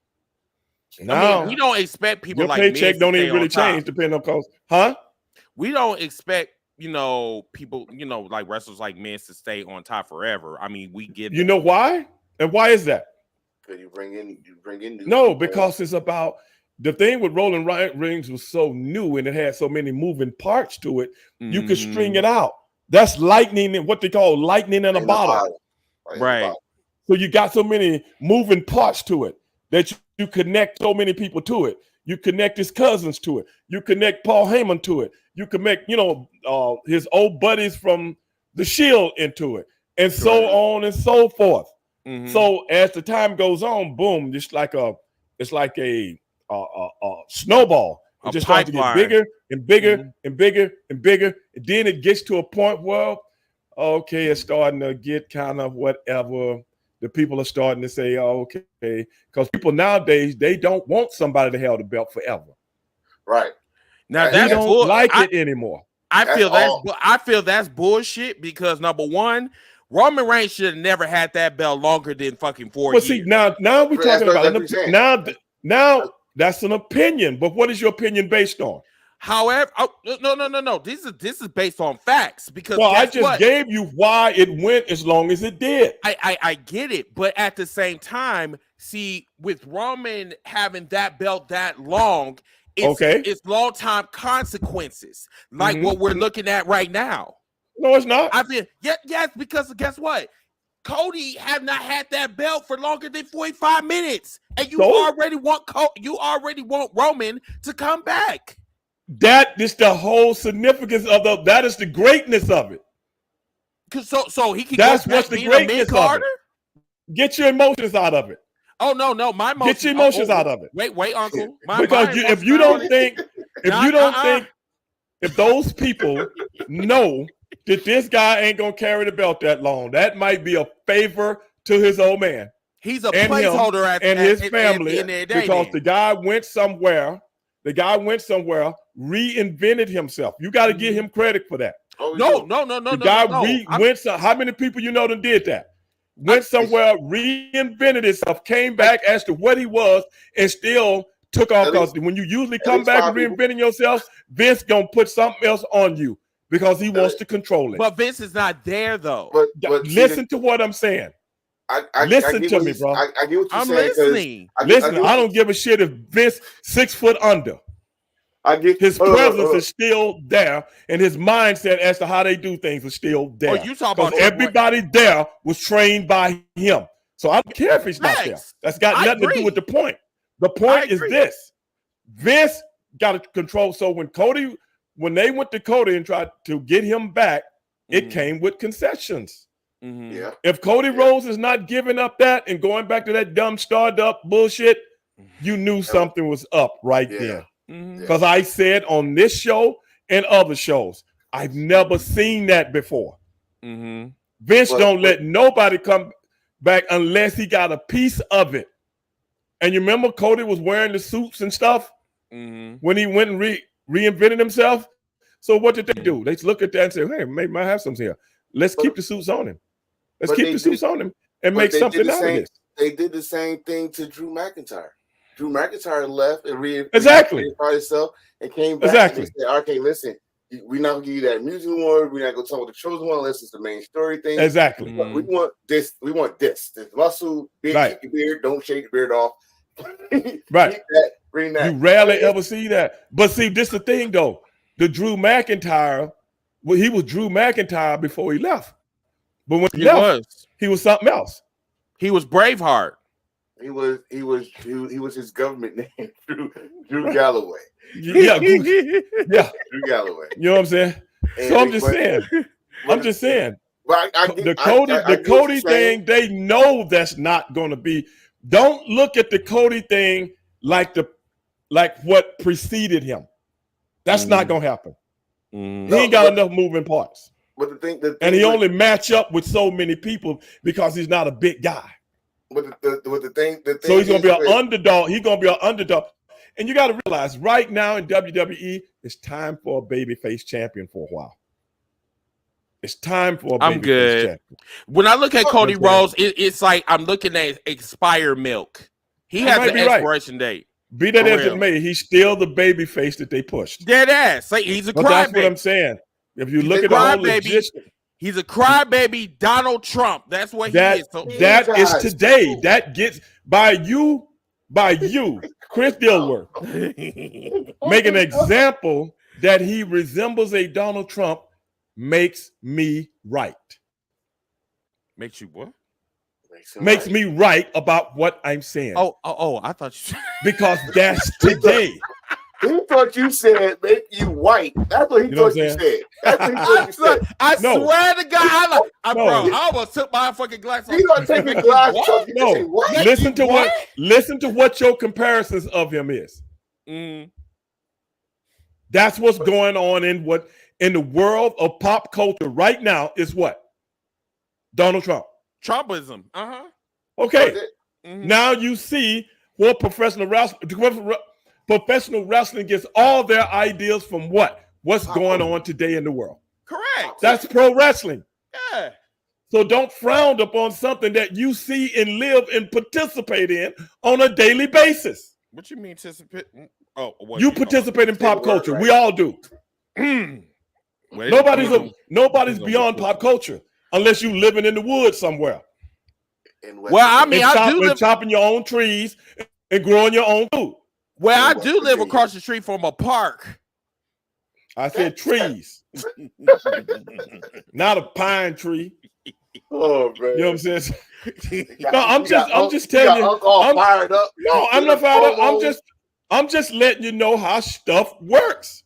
Now, I mean, we don't expect people your like paycheck Miz don't to even stay really on top. change depending on cost, huh? We don't expect, people, like wrestlers like Miz to stay on top forever. I mean, we get You know why? And why is that? Because you bring in new No, people. because it's about the thing with Rolling Rings was so new and it had so many moving parts to it. You could string it out. That's lightning, what they call lightning in a bottle. Right. So you got so many moving parts to it that you connect so many people to it. You connect his cousins to it. You connect Paul Heyman to it. You connect, his old buddies from the Shield into it, and so on and so forth. Mm-hmm. So as the time goes on, boom, it's like a snowball. It just starts to get bigger and bigger and bigger and bigger, and then it gets to a point where, okay, it's starting to get kind of whatever. The people are starting to say, oh, okay, because people nowadays, they don't want somebody to hold the belt forever. Right. Now they don't like it anymore. I feel that's bullshit because number one, Roman Reigns should have never had that belt longer than fucking 4 years. See, now we're talking about now that's an opinion, but what is your opinion based on? However, no. This is based on facts because I just gave you why it went as long as it did. I get it, but at the same time, see, with Roman having that belt that long, it's long time consequences, like what we're looking at right now. No, it's not. I mean, yes, because guess what? Cody have not had that belt for longer than 45 minutes, and you already want Roman to come back. That is the whole significance of that is the greatness of it. So he can. That's what's the greatness of it. Get your emotions out of it. Oh no, my emotions. Get your emotions out of it. Wait, Uncle. Because if you don't think, if those people know that this guy ain't gonna carry the belt that long, that might be a favor to his old man. He's a placeholder and his family because the guy went somewhere. The guy went somewhere, reinvented himself. You got to give him credit for that. No. The guy went. How many people you know that did that? Went somewhere, reinvented himself, came back as to what he was, and still took off. Because when you usually come back and reinventing yourself, Vince gonna put something else on you because he wants to control it. But Vince is not there though. But listen to what I'm saying. Listen to me, bro. I get what you're I'm saying. listening. I don't give a shit if Vince 6 foot under. His presence is still there, and his mindset as to how they do things is still there. Oh, you talking about everybody there was trained by him. So I don't care if he's not there. That's got nothing to do with the point. The point is this: Vince got to control. So when they went to Cody and tried to get him back, it came with concessions. Mm-hmm. Yeah. If Cody Rhodes is not giving up that and going back to that dumb start-up bullshit, you knew something was up right there. Because I said on this show and other shows, I've never seen that before. Vince don't let nobody come back unless he got a piece of it. And you remember Cody was wearing the suits and stuff when he went and reinvented himself? So what did they do? They look at that and say, hey, maybe I have something here. Let's keep the suits on him. Let's keep the suits on him and make something out of this. They did the same thing to Drew McIntyre. Drew McIntyre left and reinvented himself and came back and said, okay, listen, we're not going to give you that music award. We're not going to talk about the chosen one unless it's the main story thing. Exactly. We want this. We want this. This muscle, big beard, don't shake the beard off. Right. Bring that. You rarely ever see that. But see, this is the thing, though. The Drew McIntyre, he was Drew McIntyre before he left. But when he left, he was something else. He was Braveheart. He was his government name, Drew Galloway. Yeah. Drew Galloway. You know what I'm saying? And so I'm just saying. But the Cody thing, they know that's not going to be. Don't look at the Cody thing like what preceded him. That's not going to happen. He ain't got enough moving parts. But the thing and he only match up with so many people because he's not a big guy. But the thing so he's gonna be an underdog. He's gonna be an underdog. And you got to realize right now in WWE, it's time for a babyface champion for a while. It's time for a babyface champion. When I look at Cody Rhodes, it's like I'm looking at expired milk. He has an expiration date. Be that as it may, he's still the babyface that they pushed. Dead ass. Like, he's a crybaby. That's what I'm saying. If you look at the whole logistics. He's a crybaby Donald Trump. That's what he is. So that is today. That gets by you, Chris Dilworth, make an example that he resembles a Donald Trump makes me right. Makes you what? Makes me right about what I'm saying. Oh, I thought you because that's today. He thought you said make you white. That's what he thought you said. That's what he thought you said. I swear to God, I almost took my fucking glasses off. You don't take your glasses off. No, listen to what your comparisons of him is. That's what's going on in the world of pop culture right now is what? Donald Trump. Trumpism. Okay. Now you see what professional wrestling gets all their ideas from what? What's going on today in the world. Correct. That's pro wrestling. Yeah. So don't frown upon something that you see and live and participate in on a daily basis. What you mean participate? You participate in pop culture. Right? We all do. Nobody's beyond pop culture unless you living in the woods somewhere. Well, I mean, I do live chopping your own trees and growing your own food. Well, I do live across the street from a park. I said trees, not a pine tree. Oh man, you know what I'm saying? No, I'm just telling you. I'm fired up. No, I'm not fired up. I'm just letting you know how stuff works.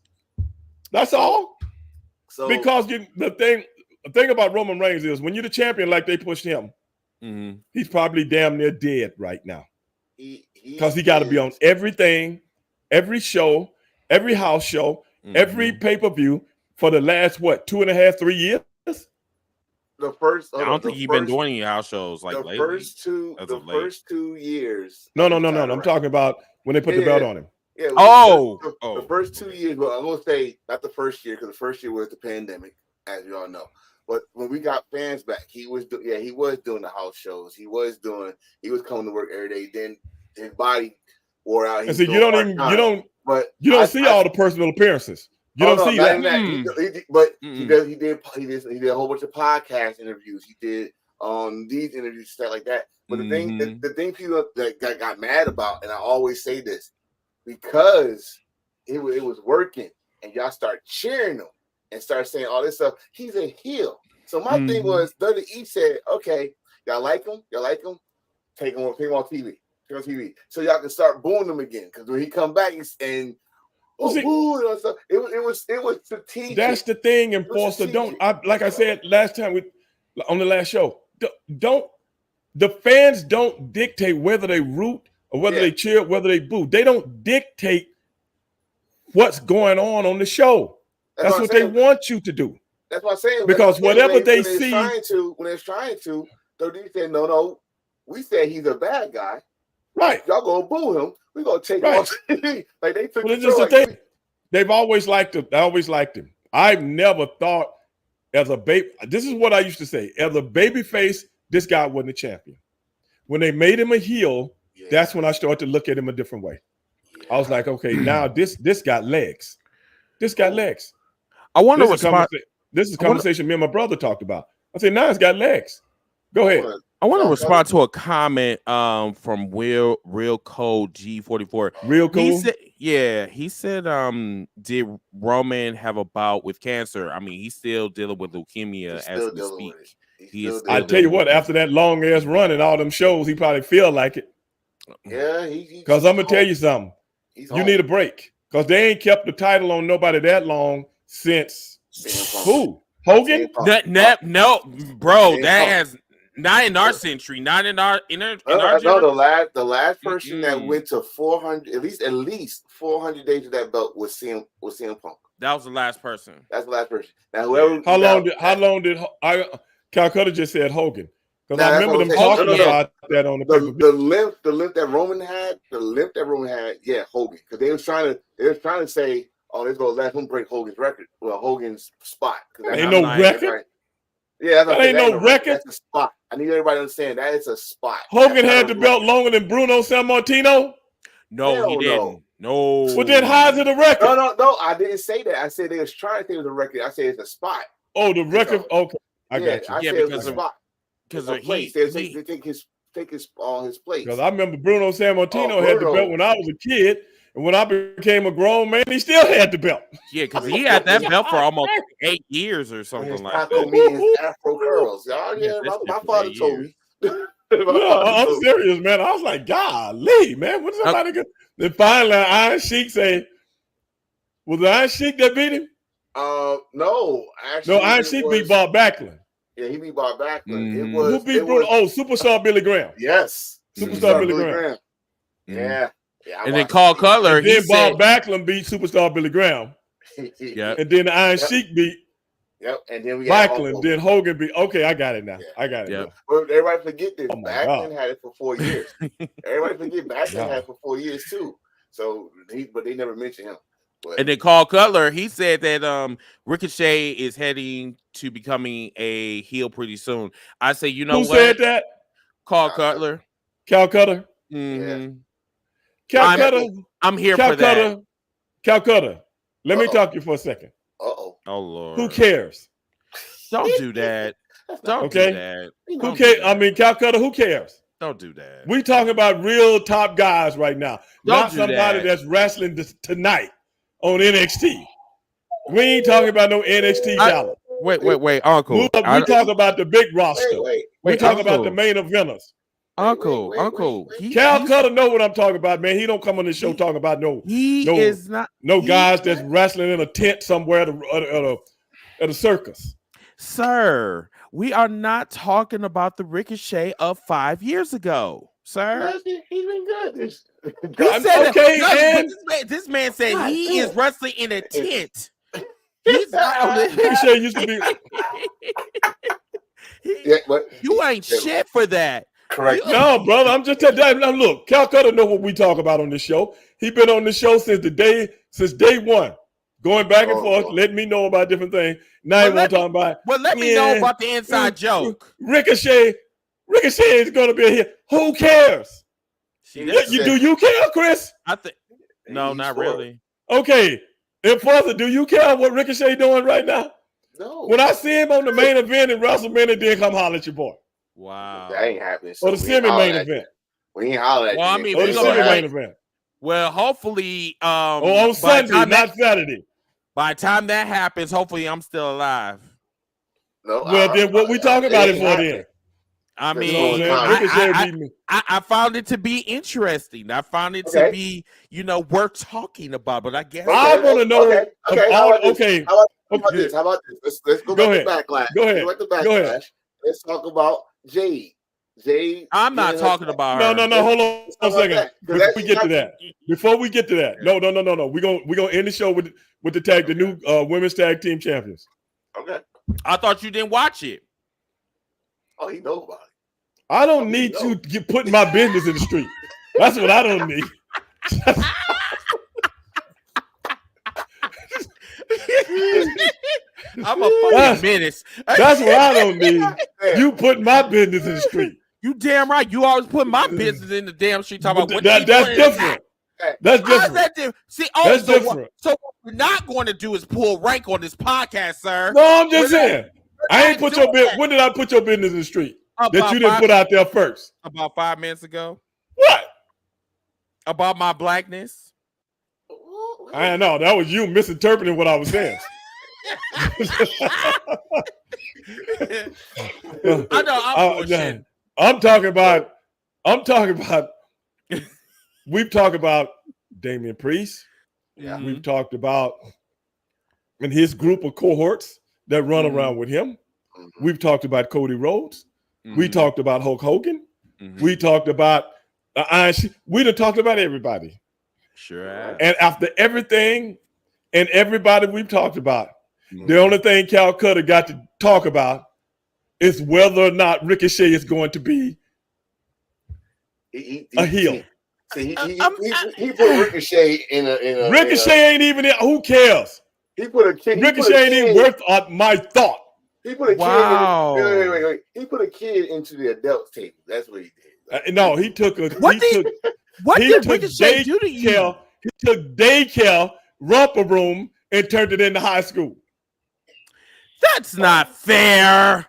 That's all. So because the thing about Roman Reigns is when you're the champion, like they pushed him, he's probably damn near dead right now. Because he got to be on everything, every show, every house show, every pay-per-view for the last, 2.5, 3 years? The first, I don't think he's been doing any house shows like lately. First 2 years. No. I'm talking about when they put the belt on him. Yeah. The first 2 years. Well, I'm gonna say not the first year because the first year was the pandemic, as you all know. But when we got fans back, he was doing the house shows. He was coming to work every day. Then his body wore out. And so you don't see all the personal appearances. You don't see that. He did a whole bunch of podcast interviews. He did these interviews, stuff like that. But the thing people that got mad about, and I always say this, because it was working, and y'all start cheering him and start saying all this stuff. He's a heel. So my thing was WWE said, okay, y'all like him, take him on TV. So y'all can start booing him again. Because when he come back and boo and stuff, it was strategic. That's the thing, Enforcer. Like I said last time on the last show, the fans don't dictate whether they root or whether they cheer, whether they boo. They don't dictate what's going on the show. That's what they want you to do. That's what I'm saying. Because whatever they see, when they're trying to, they say no. We said he's a bad guy. Right. Y'all gonna boo him. We're gonna take him off. Like they took They've always liked him. I always liked him. I've never thought as a baby. This is what I used to say. As a baby face, this guy wasn't a champion. When they made him a heel, that's when I started to look at him a different way. I was like, okay, now this got legs. This got legs. I wonder this is a conversation me and my brother talked about. I said, now it's got legs. Go ahead. I want to respond to a comment from Real Code G44. Real Cool? He said, did Roman have a bout with cancer? I mean, he's still dealing with leukemia as we speak. I tell you what, after that long ass run and all them shows, he probably feel like it. Yeah, because I'm gonna tell you something. You need a break because they ain't kept the title on nobody that long since who? Hogan? No, bro, that has. Not in our century, not in our the last person that went to 400, at least 400 days of that belt was CM Punk. That was the last person. That's the last person. Now, whoever. How long did Calcutta just said Hogan? Because I remember them talking about that on the limp that Roman had, yeah, Hogan. Because they was trying to say, oh, let's go let him break Hogan's record. Well, Hogan's spot. Ain't no record. Yeah, that ain't no record. That's a spot. I need everybody to understand that is a spot. Hogan had the belt longer than Bruno Sammartino. No, he didn't. No. Well, then how's it a record? No. I didn't say that. I said they was trying to think it was a record. I said it's a spot. Oh, the record. Okay, I got you. I said it was a spot. Because they take his place. Because I remember Bruno Sammartino had the belt when I was a kid, and when I became a grown man, he still had the belt. Yeah, because he had that belt for almost 8 years or something like that. His Afro curls, y'all. Yeah, my father told me. I'm serious, man. I was like, golly, man. What is somebody good? Then finally, Iron Sheik say, was it Iron Sheik that beat him? No. Actually, Iron Sheik beat Bob Backlund. Yeah, he beat Bob Backlund. Mm-hmm. Who beat Bruno? Superstar Billy Graham. Yes. Superstar Billy Graham. Yeah. And then Carl Cutler. And then Bob Backlund beat Superstar Billy Graham. Yeah. And then the Iron Sheik beat and then we got Backlund. Then Hogan beat. Okay, I got it now. Yeah. I got it. Yeah. Well, everybody forget this. Oh Backlund had it for 4 years. Everybody forget Backlund had it for 4 years too. So, but they never mentioned him. But, and then Carl Cutler, he said that Ricochet is heading to becoming a heel pretty soon. I say, you know who said that? Carl Cutler. Cal Cutter. Mm-hmm. Cal Cutter. I'm here for that. Cal Cutter. Let me talk to you for a second. Oh Lord. Who cares? Don't do that. Don't do that. Who cares? I mean, Cal Cutter, who cares? Don't do that. We talking about real top guys right now. Not somebody that's wrestling tonight on NXT. We ain't talking about no NXT talent. Wait, Uncle. We talk about the big roster. We talk about the main eventers. Uncle. Cal Cutter know what I'm talking about, man. He don't come on this show talking about guys that's wrestling in a tent somewhere at a circus. Sir, we are not talking about the Ricochet of 5 years ago, sir. He's been good. This man said he is wrestling in a tent. He's Ricochet used to be. You ain't shit for that. Correct. No, brother. I'm just telling you. Now, look, Cal Cutter know what we talk about on this show. He been on this show since day one, going back and forth, letting me know about different things. Now he want to talk about. Well, let me know about the inside joke. Ricochet is going to be here. Who cares? Do you care, Chris? I think no, not really. Okay, Enforcer, do you care what Ricochet doing right now? No. When I see him on the main event in WrestleMania, then come holler at your boy. Wow, that ain't happening. Or the semi-main event. We ain't holler at you. Well, I mean, or the semi-main event. Well, hopefully, on Sunday, not Saturday. By the time that happens, hopefully, I'm still alive. No. Well, then what we talking about it for then? I mean, I found it to be interesting. I found it to be, worth talking about. But I guess I want to know. How about this? Let's go back to backlash. Go ahead. Go ahead. Let's talk about Jade. I'm not talking about her. No. Hold on a second. Before we get to that. No. We're gonna end the show with the new women's tag team champions. Okay. I thought you didn't watch it. Oh, you know about it. I don't need you putting my business in the street. That's what I don't need. I'm a fucking menace. That's what I don't need. You putting my business in the street. You damn right. You always put my business in the damn street. Talking about that's different. That's different. See, that's different. So what we're not going to do is pull rank on this podcast, sir. No, I'm just saying. I ain't put your business. When did I put your business in the street? That you didn't put out there first. About 5 minutes ago. What? About my blackness. I know that was you misinterpreting what I was saying. I know I'm bullshitting. I'm talking about. We've talked about Damian Priest. Yeah. We've talked about and his group of cohorts that run around with him. Mm-hmm. We've talked about Cody Rhodes. Mm-hmm. We talked about Hulk Hogan. Mm-hmm. We talked about we done talked about everybody. Sure. And after everything and everybody we've talked about, mm-hmm. the only thing Cal Cutter got to talk about is whether or not Ricochet is going to be a heel. He put Ricochet in a Ricochet ain't even in. Who cares? He put a kid. Ricochet ain't even worth my thought. He put a kid. Wait. He put a kid into the adult table. That's what he did. No, he took a. What did Ricochet do to you? He took daycare, romper room, and turned it into high school. That's not fair.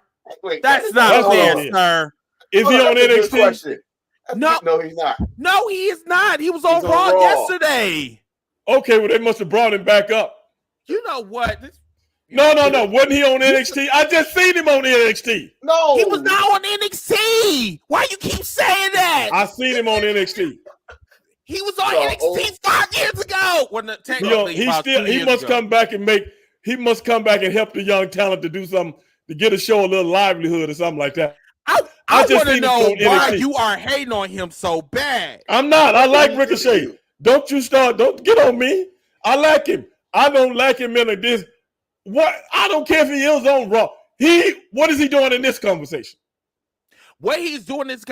That's not fair, sir. Is he on NXT? No, he's not. No, he is not. He was on Raw yesterday. Okay, well, they must have brought him back up. You know what? No. Wasn't he on NXT? I just seen him on NXT. No. He was not on NXT. Why you keep saying that? I seen him on NXT. He was on NXT 5 years ago. Well, technically, he must come back and help the young talent to do something, to get a show a little livelihood or something like that. I want to know why you are hating on him so bad. I'm not. I like Ricochet. Don't get on me. I like him. I don't like him in this. What? I don't care if he is on Raw. What is he doing in this conversation? What he's doing is,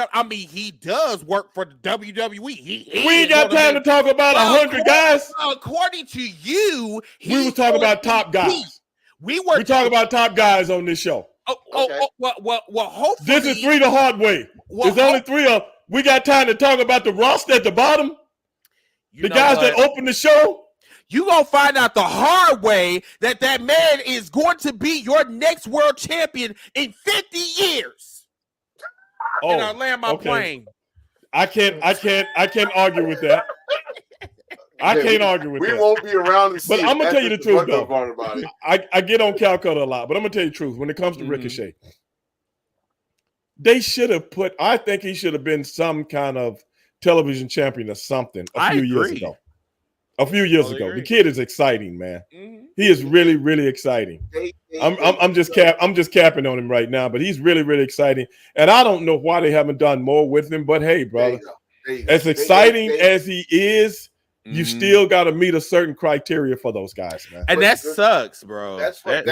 he does work for the WWE. We ain't got time to talk about 100 guys. According to you, we were talking about top guys. We talking about top guys on this show. Well, hopefully. This is 3 the hard way. There's only 3 of them. We got time to talk about the roster at the bottom. The guys that open the show. You gonna find out the hard way that man is going to be your next world champion in 50 years. And I land my plane. I can't argue with that. I can't argue with that. We won't be around to see. But I'm gonna tell you the truth, though. I get on Calcutta a lot, but I'm gonna tell you the truth. When it comes to Ricochet, they should have I think he should have been some kind of television champion or something a few years ago. The kid is exciting, man. Mm-hmm. He is really, really exciting. I'm just capping on him right now, but he's really, really exciting. And I don't know why they haven't done more with him. But hey, brother, as exciting as he is, you still got to meet a certain criteria for those guys, man. And that sucks, bro. That's crazy.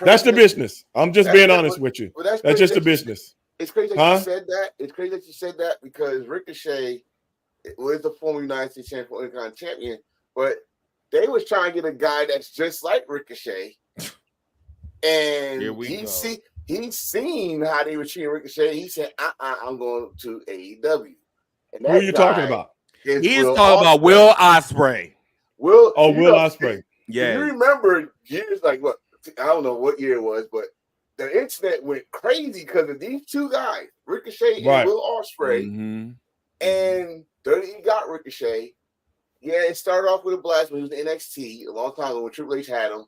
That's the business. I'm just being honest with you. That's just the business. It's crazy that you said that. It's crazy that you said that because Ricochet was the former United States champion, but they was trying to get a guy that's just like Ricochet. And he's seen how they were treating Ricochet. He said, I'm going to AEW. And who are you talking about? He's talking about Will Ospreay. Will Ospreay. Yeah. You remember years I don't know what year it was, but the internet went crazy because of these two guys, Ricochet and Will Ospreay. Mm-hmm. And he got Ricochet. Yeah, it started off with a blast when he was in NXT a long time ago when Triple H had him.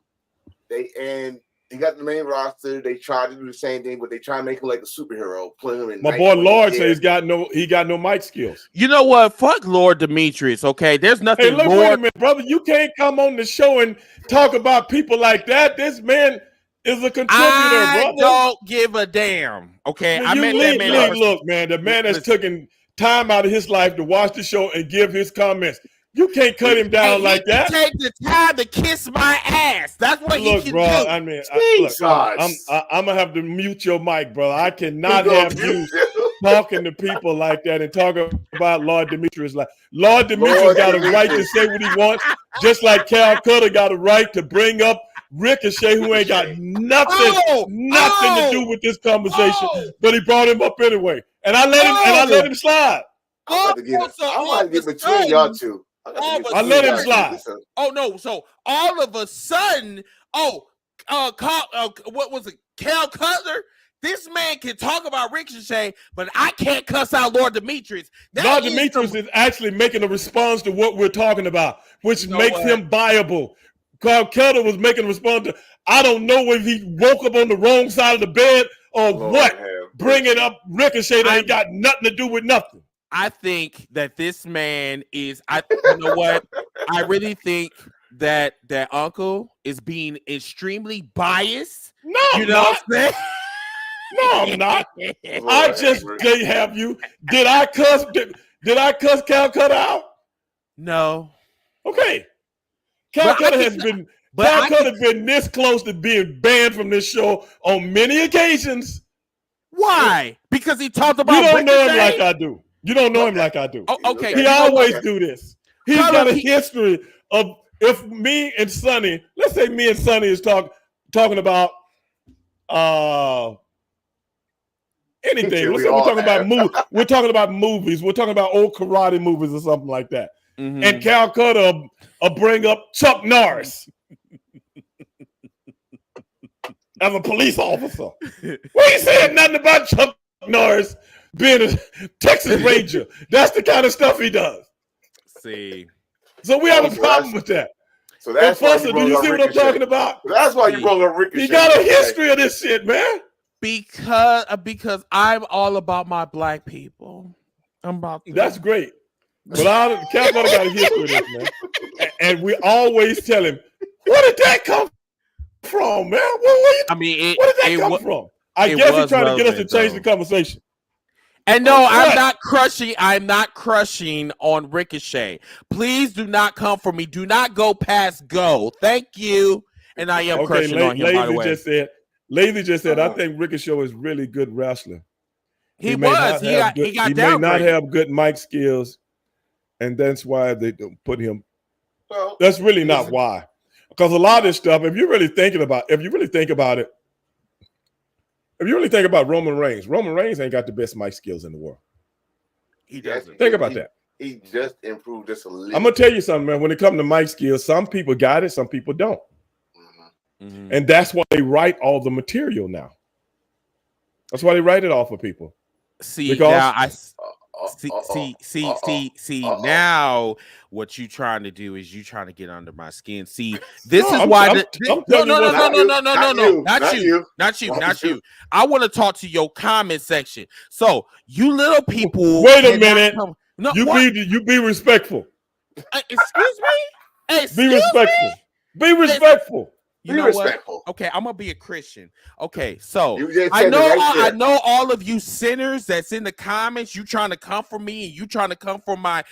He got the main roster. They tried to do the same thing, but they try to make him like a superhero. Put him in. My boy Lord says he got no mic skills. You know what? Fuck Lord Demetrius. Okay, there's nothing. Hey, look, wait a minute, brother. You can't come on the show and talk about people like that. This man is a contributor, brother. I don't give a damn. Okay, I meant that man. Look, man, the man has taken time out of his life to watch the show and give his comments. You can't cut him down like that. Take the time to kiss my ass. That's what he can do. I mean, I'm gonna have to mute your mic, brother. I cannot have you talking to people like that and talking about Lord Demetrius. Lord Demetrius got a right to say what he wants, just like Calcutta got a right to bring up Ricochet, who ain't got nothing to do with this conversation, but he brought him up anyway, and I let him slide. I'm gonna get between y'all two. I let him slide. Oh no! So all of a sudden, what was it? Cal Cutler. This man can talk about Ricochet, but I can't cuss out Lord Demetrius. Lord Demetrius is actually making a response to what we're talking about, which makes him viable. Carl Kelder was making a response to, I don't know if he woke up on the wrong side of the bed or what. Bringing up Ricochet that ain't got nothing to do with nothing. I think that this man is, you know what? I really think that uncle is being extremely biased. No, you know what I'm saying? No, I'm not. I just have you. Did I cuss Calcutta out? No. Okay. Calcutta has been But I could have been this close to being banned from this show on many occasions. Why? Because he talked about You don't know him Ricochet? like I do. You don't know him like I do. Oh, okay. He You know always what? do this. He's Color got a P- history of if me and Sonny, let's say me and Sonny is talking about anything. Let's say we're talking about we're talking about movies. We're talking about old karate movies or something like that. Mhm. And Calcutta will bring up Chuck Norris as a police officer. Well, he said nothing about Chuck Norris being a Texas Ranger. That's the kind of stuff he does. See. So we have a problem with that. So that's why do you see what I'm talking about? That's why you brought up Ricochet. He got a history of this shit, man. Because I'm all about my black people. I'm about That's great. But Calcutta got a history of this, man. And we always tell him, where did that come from, man? Where did that come from? I guess he's trying to get us to change the conversation. And no, I'm not crushing on Ricochet. Please do not come for me. Do not go past go. Thank you. And I am crushing on him, by the way. Lazy just said, I think Ricochet is really good wrestler. He may not have good mic skills, and that's why they don't put him. Well, that's really not why. Because a lot of this stuff, if you really think about it, if you really think about Roman Reigns ain't got the best mic skills in the world. He doesn't. Think about that. He just improved just a little. I'm gonna tell you something, man. When it comes to mic skills, some people got it, some people don't. Mm-hmm. And that's why they write all the material now. That's why they write it all for people. Now what you trying to do is you trying to get under my skin. See, this is why not you. I want to talk to your comment section. So you little people, wait a minute. You be respectful. Excuse me. Be respectful. Be respectful. You know what? Okay, I'm gonna be a Christian. Okay, so I know all of you sinners that's in the comments. You trying to come for me and you trying to come for my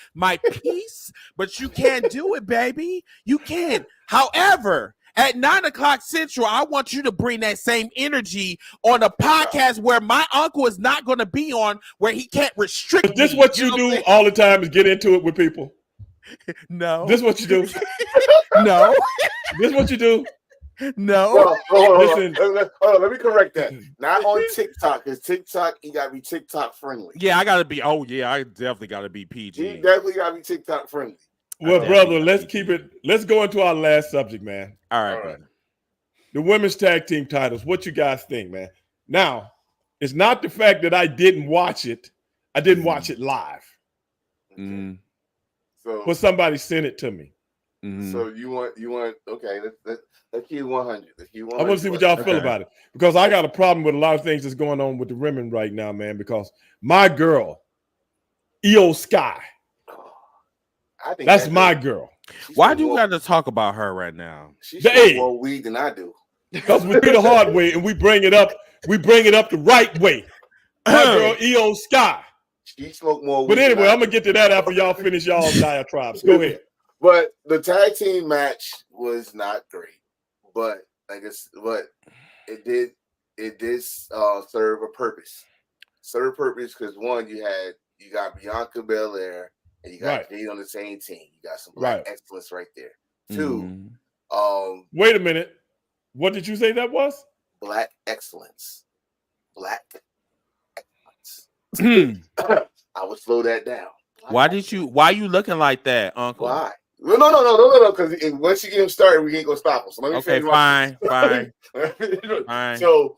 peace, but you can't do it, baby. You can't. However, at 9:00 Central, I want you to bring that same energy on a podcast where my uncle is not going to be on, where he can't restrict. Is this what you do all the time? Is get into it with people? No. This what you do? No. This what you do? No. Hold on. Let me correct that. Not on TikTok, because TikTok, you gotta be TikTok friendly. Yeah, I gotta be. Oh yeah, I definitely gotta be PG. You definitely gotta be TikTok friendly. Well, brother, let's keep it. Let's go into our last subject, man. All right. The women's tag team titles. What you guys think, man? Now, it's not the fact that I didn't watch it. I didn't watch it live. Mm-hmm. But somebody sent it to me. Mm-hmm. So you want? Okay, let's keep 100. I want to see what y'all feel about it, because I got a problem with a lot of things that's going on with the women right now, man. Because my girl, Io Sky, I think that's my girl. Why do you got to talk about her right now? She smokes more weed than I do. Because we do the hard way and we bring it up. We bring it up the right way. My girl, Io Sky. She smoked more weed. But anyway, I'm gonna get to that after y'all finish y'all diatribes. Go ahead. But the tag team match was not great, but it did serve a purpose. Serve a purpose because one, you got Bianca Belair and you got Jade on the same team. You got some black excellence right there. Two, wait a minute. What did you say that was? Black excellence. Black excellence. I would slow that down. Why you looking like that, Uncle? Why? No. Because once you get him started, we ain't gonna stop him. So let me fine. So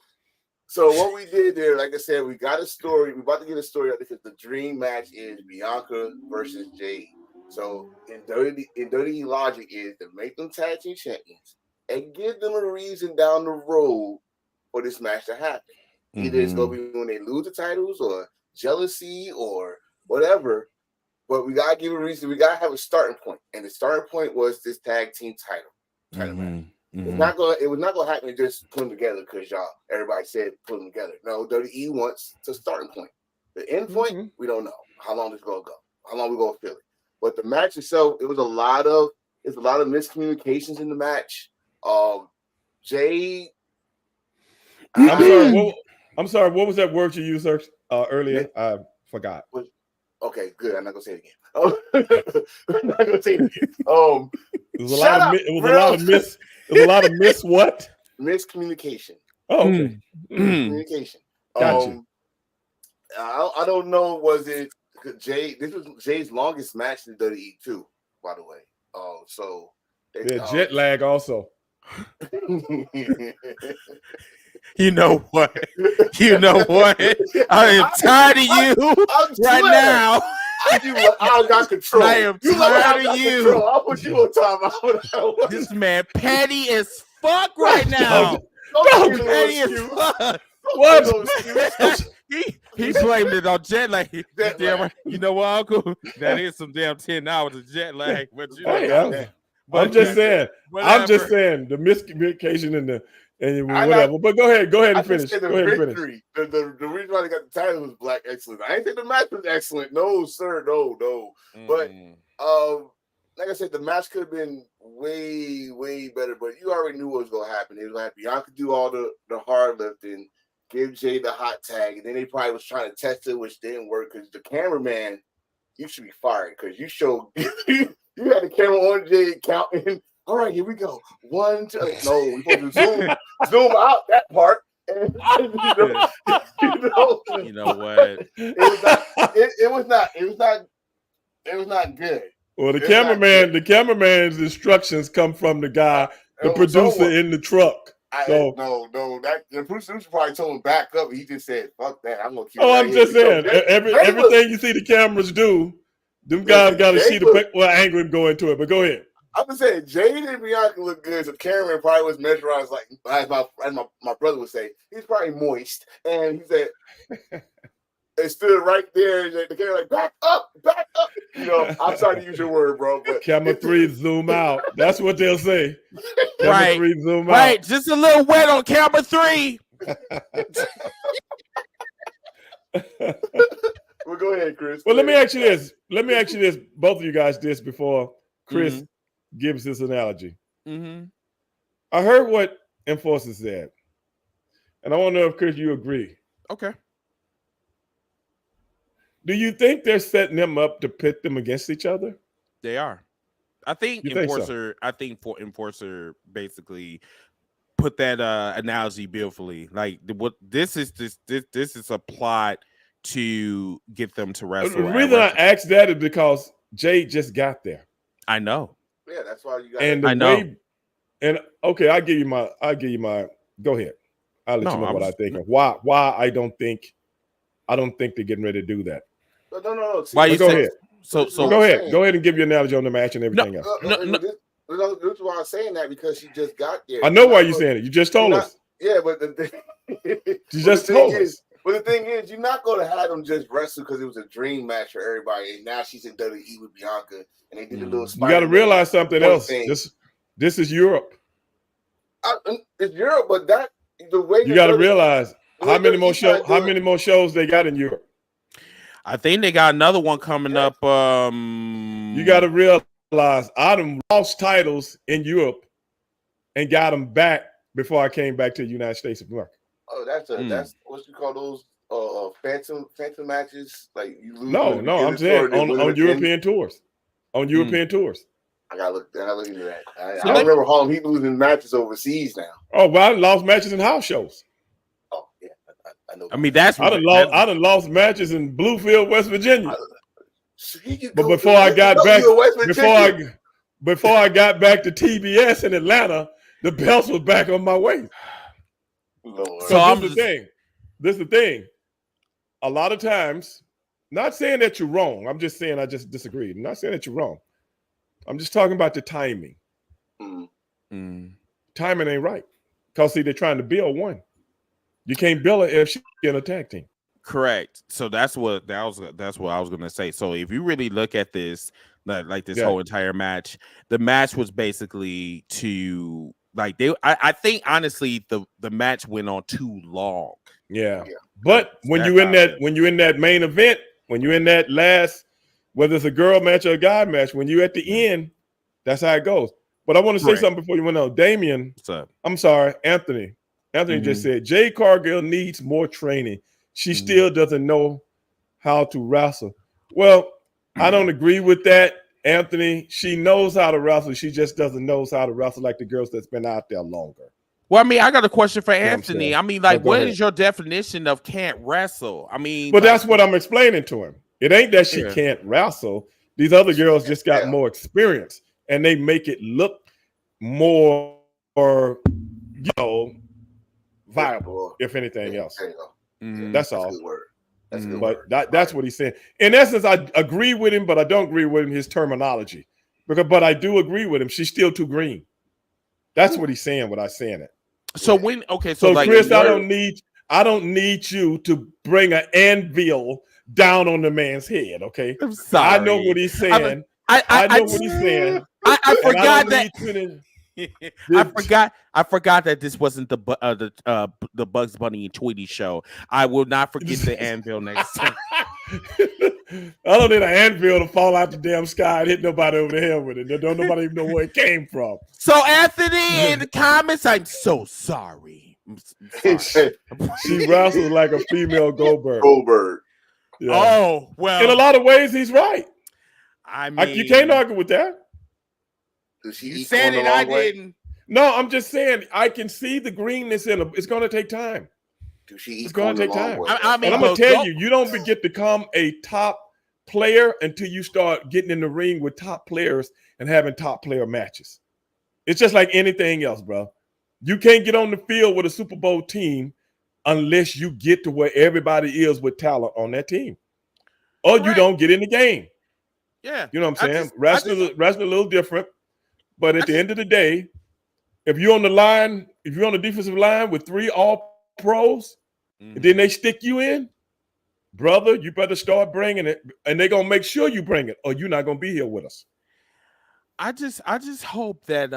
what we did there, like I said, we got a story. We're about to get a story out because the dream match is Bianca versus Jade. So in WWE logic is to make them tag team champions and give them a reason down the road for this match to happen. Either it's gonna be when they lose the titles or jealousy or whatever. But we gotta give a reason. We gotta have a starting point, and the starting point was this tag team title match. It was not gonna happen to just put them together because everybody said put them together. No, WWE wants a starting point. The end point, we don't know how long it's gonna go, how long we're gonna feel it. But the match itself, it was a lot of miscommunications in the match. Jay. I'm sorry. What was that word you used earlier? I forgot. Okay, good. I'm not gonna say it again. I'm not gonna say it again. It was a lot of what? Miscommunication. Oh, okay. Communication. Gotcha. I don't know. Was it Jay? This was Jay's longest match in WWE too, by the way. So jet lag also. You know what? I am tired of you right now. I got control. I am tired of you. Control. I'll put you on time. This man petty as fuck right now. Petty as fuck. What? He blamed it on jet lag. You know what, Uncle? That is some damn 10 hours of jet lag. But you know, I'm just saying the miscommunication and whatever. But go ahead and finish. Go ahead and finish. The reason why they got the title was Black Excellence. I ain't think the match was excellent. No, sir. No. But like I said, the match could have been way, way better. But you already knew what was gonna happen. It was gonna have Bianca do all the hard lifting, give Jay the hot tag, and then they probably was trying to test it, which didn't work because the cameraman, you should be fired because you showed you had the camera on Jay counting. All right, here we go. 1, 2. No, we're supposed to zoom out that part. And, you know what? It was not good. Well, the cameraman's instructions come from the guy, the producer in the truck. No, that the producer probably told him back up. He just said, "Fuck that, I'm gonna keep." I'm just saying, everything you see the cameras do, them guys got to see the angle and go into it. But go ahead. I'm just saying, Jade and Bianca look good. So Cameron probably was mesmerized, like as my brother would say. He's probably moist, and he said, "It stood right there." And the camera like, back up. You know, I'm sorry to use your word, bro, but camera 3 zoom out. That's what they'll say. Camera 3 zoom out. Right, just a little wet on camera 3. Well, go ahead, Chris. Well, let me ask you this. Both of you guys this before Chris gives this analogy. I heard what Enforcer said, and I want to know if Chris you agree. Okay. Do you think they're setting them up to pit them against each other? They are. I think Enforcer. I think Enforcer basically put that analogy beautifully. Like what this is a plot to get them to wrestle. The reason I asked that is because Jay just got there. I know. Yeah, that's why you got. And I know. And okay, I'll give you my. Go ahead. I'll let you know what I think. Why I don't think they're getting ready to do that. No. Why you go ahead? So go ahead. Go ahead and give your analogy on the match and everything else. No. This is why I'm saying that because she just got there. I know why you're saying it. You just told us. Yeah, but you just told us. But the thing is, you're not going to have them just wrestle because it was a dream match for everybody. And now she's in WWE with Bianca, and they did a little. You got to realize something else. This is Europe. It's Europe, but the way you got to realize how many more shows they got in Europe. I think they got another one coming up. You got to realize I done lost titles in Europe and got them back before I came back to the United States of America. Oh, that's what you call those phantom matches. Like you lose. No, I'm saying on European tours. On European tours. I gotta look into that. I don't remember Harlem Heat losing matches overseas now. Oh, well, I lost matches in house shows. Oh yeah, I know. I mean, I done lost matches in Bluefield, West Virginia. But before I got back to TBS in Atlanta, the belts was back on my waist. Lord. So this is the thing. A lot of times, not saying that you're wrong. I'm just saying I just disagreed. I'm not saying that you're wrong. I'm just talking about the timing. Timing ain't right. Because see, they're trying to build one. You can't build it if she's in a tag team. Correct. So that's what I was gonna say. So if you really look at this, like this whole entire match, the match was basically to like I think honestly the match went on too long. Yeah. But when you're in that main event, when you're in that last, whether it's a girl match or a guy match, when you're at the end, that's how it goes. But I want to say something before you went on. Damien, what's up? I'm sorry, Anthony. Anthony just said, Jade Cargill needs more training. She still doesn't know how to wrestle. Well, I don't agree with that, Anthony. She knows how to wrestle. She just doesn't know how to wrestle like the girls that's been out there longer. Well, I mean, I got a question for Anthony. saying? I mean, like, what ahead. is your definition of can't wrestle? I mean, but that's what I'm explaining to him. It ain't that she can't wrestle. These other girls just got more experience, and they make it look more, viable, if anything else. That's all. That's a good word. That's a good but word. That's what he's saying. In essence, I agree with him, but I don't agree with him his terminology. But I do agree with him. She's still too green. That's what he's saying without saying it. So so like, Chris, I don't need you to bring an anvil down on the man's head. Okay, I'm sorry. I know what he's saying. I know what he's saying. I forgot that. I forgot that this wasn't the Bugs Bunny and Tweety show. I will not forget the anvil next time. I don't need an anvil to fall out the damn sky and hit nobody over the head with it. Don't nobody even know where it came from. So Anthony in the comments, I'm so sorry. She wrestles like a female Goldberg. Yeah. Oh, well. In a lot of ways, he's right. I mean, you can't argue with that. You said it, I didn't. No, I'm just saying I can see the greenness in her. It's going to take time. It's going to take time. I mean, and I'm going to tell you, you don't get to become a top player until you start getting in the ring with top players and having top player matches. It's just like anything else, bro. You can't get on the field with a Super Bowl team unless you get to where everybody is with talent on that team. Or you don't get in the game. Yeah. You know what I'm saying? Wrestling a little different. But at the end of the day, if you're on the line, if you're on the defensive line with 3 all-pros, and then they stick you in, brother, you better start bringing it. And they're going to make sure you bring it, or you're not going to be here with us. I just hope that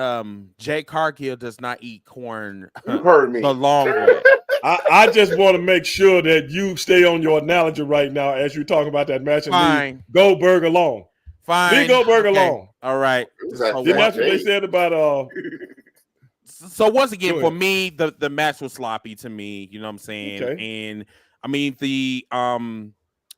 Jade Cargill does not eat corn you heard me. the long way. I just want to make sure that you stay on your analogy right now as you're talking about that match and leave Goldberg alone. Fine. Leave Goldberg alone. All right. That's what they said about So once again, for me, the match was sloppy to me. You know what I'm saying? Okay. And I mean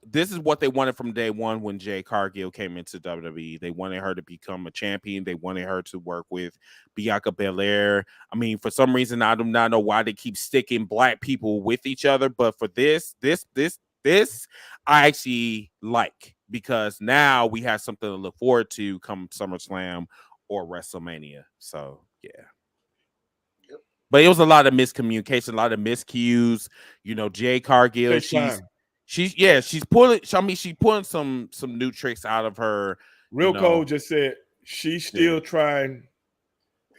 this is what they wanted from day one when Jade Cargill came into WWE. They wanted her to become a champion. They wanted her to work with Bianca Belair. I mean, for some reason, I do not know why they keep sticking black people with each other. But for this, I actually like, because now we have something to look forward to come SummerSlam or WrestleMania. So, yeah. But it was a lot of miscommunication, a lot of miscues. You know, Jade Cargill, she's pulling some new tricks out of her. Real Cole just said she's still trying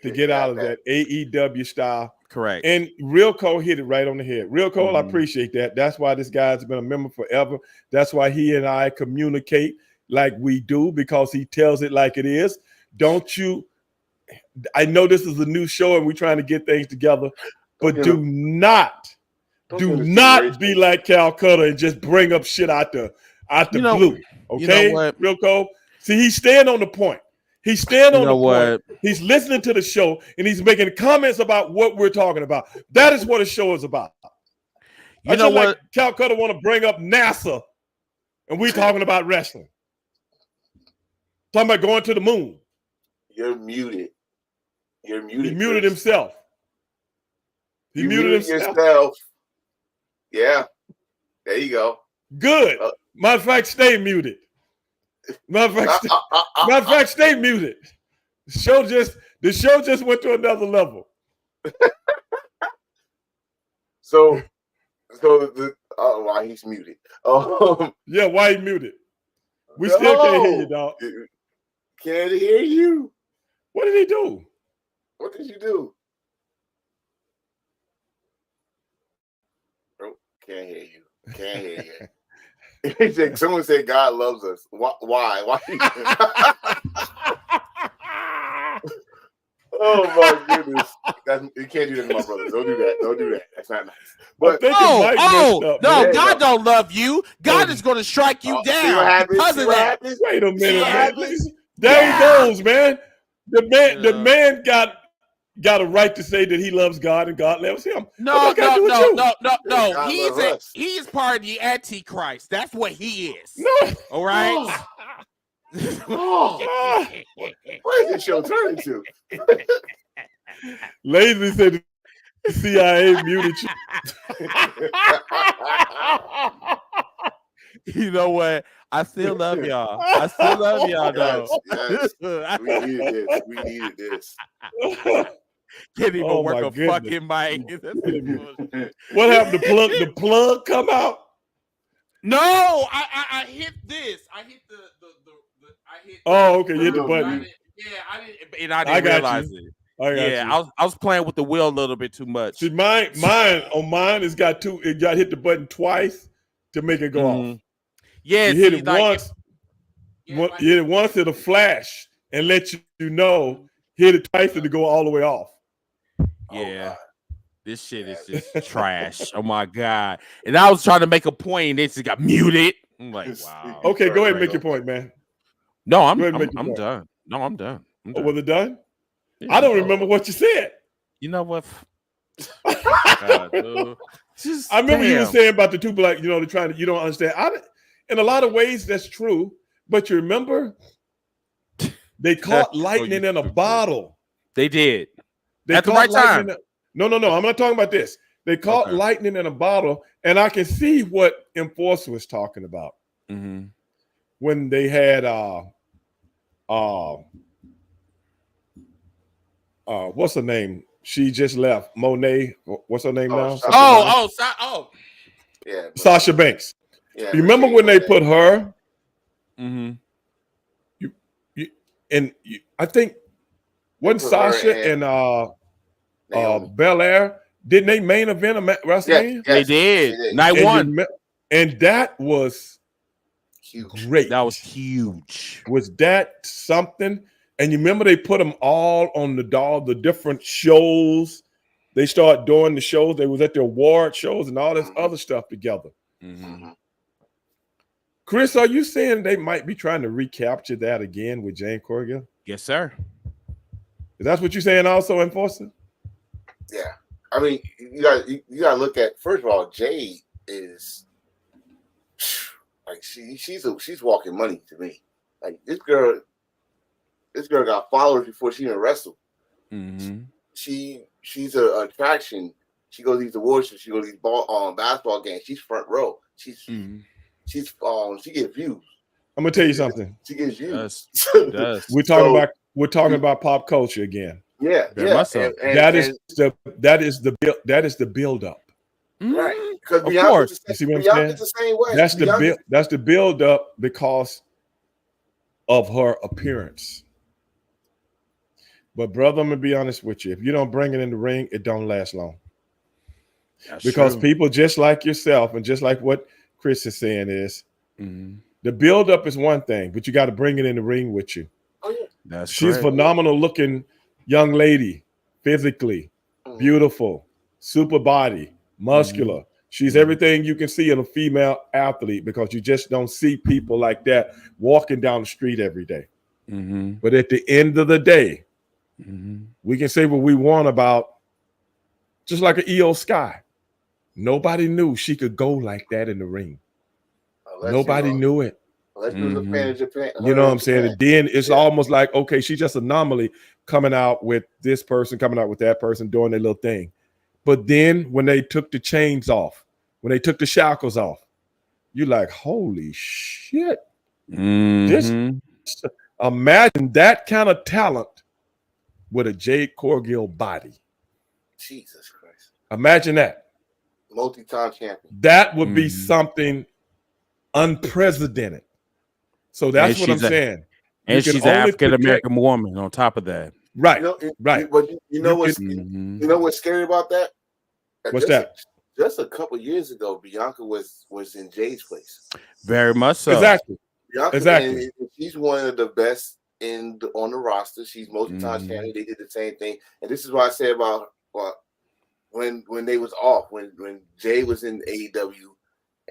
to get out of that AEW style. Correct. And Real Cole hit it right on the head. Real Cole, I appreciate that. That's why this guy's been a member forever. That's why he and I communicate like we do, because he tells it like it is. I know this is a new show and we're trying to get things together, but do not be like Calcutta and just bring up shit out the blue. Okay, you know what? Real Cole. See, he's staying on the point. He's staying on the point. He's listening to the show and he's making comments about what we're talking about. That is what a show is about. You know what? Like Calcutta want to bring up NASA and we talking about wrestling. Talking about going to the moon. You're muted. He muted himself. He muted himself. Yeah. There you go. Good. Matter of fact, stay muted. Matter of fact, stay muted. The show just went to another level. So why he's muted? Yeah, why he muted? We still can't hear you, dog. Can't hear you. What did he do? What did you do? Oh, can't hear you. Can't hear you. Someone said God loves us. Why? Oh my goodness! You can't do that to my brother. Don't do that. That's not nice. But no, God don't love you. God is going to strike you down. See what happens? Wait a minute, man. There he goes, man. The man got a right to say that he loves God and God loves him. No. He's part of the Antichrist. That's what he is. No. All right. What is this show turning to? Lazy said the CIA muted you. You know what? I still love y'all. I still love y'all, though. Yes. We needed this. Can't even work a fucking mic. What happened? The plug come out? No, I hit this. I hit the I hit. Oh, okay. You hit the button. I didn't realize it. I was playing with the wheel a little bit too much. See, mine it's got two. It got hit the button twice to make it go off. Yeah, you hit it once. You hit it once, it'll flash and let you know. Hit it twice, it'll go all the way off. Yeah, this shit is just trash. Oh my god! And I was trying to make a point, and it just got muted. I'm like, wow. Okay, go ahead and make your point, man. No, I'm done. No, I'm done. Oh, was it done? Yeah, I don't remember what you said. You know what? I remember you were saying about the two black, they're trying to, you don't understand. In a lot of ways, that's true. But you remember, they caught lightning in a bottle. They did. At the right time. No. I'm not talking about this. They caught lightning in a bottle, and I can see what Enforcer was talking about. Mm-hmm. When they had what's her name? She just left. Monet. What's her name now? Yeah. Sasha Banks. Yeah. You remember when they put her? Mm-hmm. I think wasn't Sasha and Belair, didn't they main event a WrestleMania? Yes, they did. Night one. And that was huge. Great. That was huge. Was that something? And you remember they put them all on the different shows. They started doing the shows. They was at the award shows and all this other stuff together. Mm-hmm. Chris, are you saying they might be trying to recapture that again with Jane Corgill? Yes, sir. Is that what you're saying also, Enforcer? Yeah. I mean, you gotta look at, first of all, Jade is like she's walking money to me. Like this girl got followers before she even wrestled. Mm-hmm. She's an attraction. She goes to these awards, she goes to these basketball games. She's front row. She gets views. I'm gonna tell you something. She gets views. We're talking about pop culture again. Yeah. That is the build up. Right. Because of course, you see what I'm saying? The same way. That's the build up because of her appearance. But brother, I'm gonna be honest with you. If you don't bring it in the ring, it don't last long. That's because true. People just like yourself and just like what Chris is saying is the build up is one thing, but you got to bring it in the ring with you. Oh, yeah. She's phenomenal looking young lady, physically beautiful, super body, muscular. She's everything you can see in a female athlete because you just don't see people like that walking down the street every day. But at the end of the day, we can say what we want about just like an EO Sky. Nobody knew she could go like that in the ring. Nobody knew it. Unless you was a fan of Japan. You know what I'm saying? And then it's almost like, okay, she's just an anomaly coming out with this person, coming out with that person, doing their little thing. But then when they took the chains off, when they took the shackles off, you're like, holy shit. Imagine that kind of talent with a Jade Corgill body. Jesus Christ. Imagine that. Multi-time champion. That would be something unprecedented. So that's what I'm saying. And she's an African-American woman on top of that. Right. Right. But you know what's scary about that? What's that? Just a couple years ago, Bianca was in Jade's place. Very much so. Exactly. Bianca, exactly. She's one of the best on the roster. She's multi-time champion. They did the same thing. And this is what I say about when they was off, when Jade was in AEW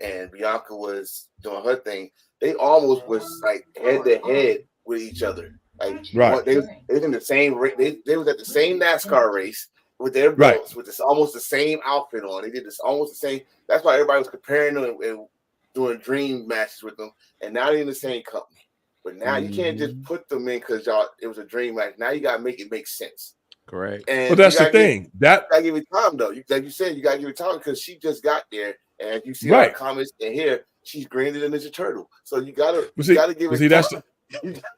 and Bianca was doing her thing, they almost was like head to head with each other. Like Right. what they was in the same they was at the same NASCAR race with their Right. belts with this almost the same outfit on. They did this almost the same. That's why everybody was comparing them and doing dream matches with them. And now they're in the same company. But now you can't just put them in because it was a dream match. Now you gotta make it make sense. Correct. And Well, that's the thing. You gotta give it time though. Like you said, you gotta give it time because she just got there. And as you see our comments in here, she's greener than Ninja Turtle. So you gotta give it time.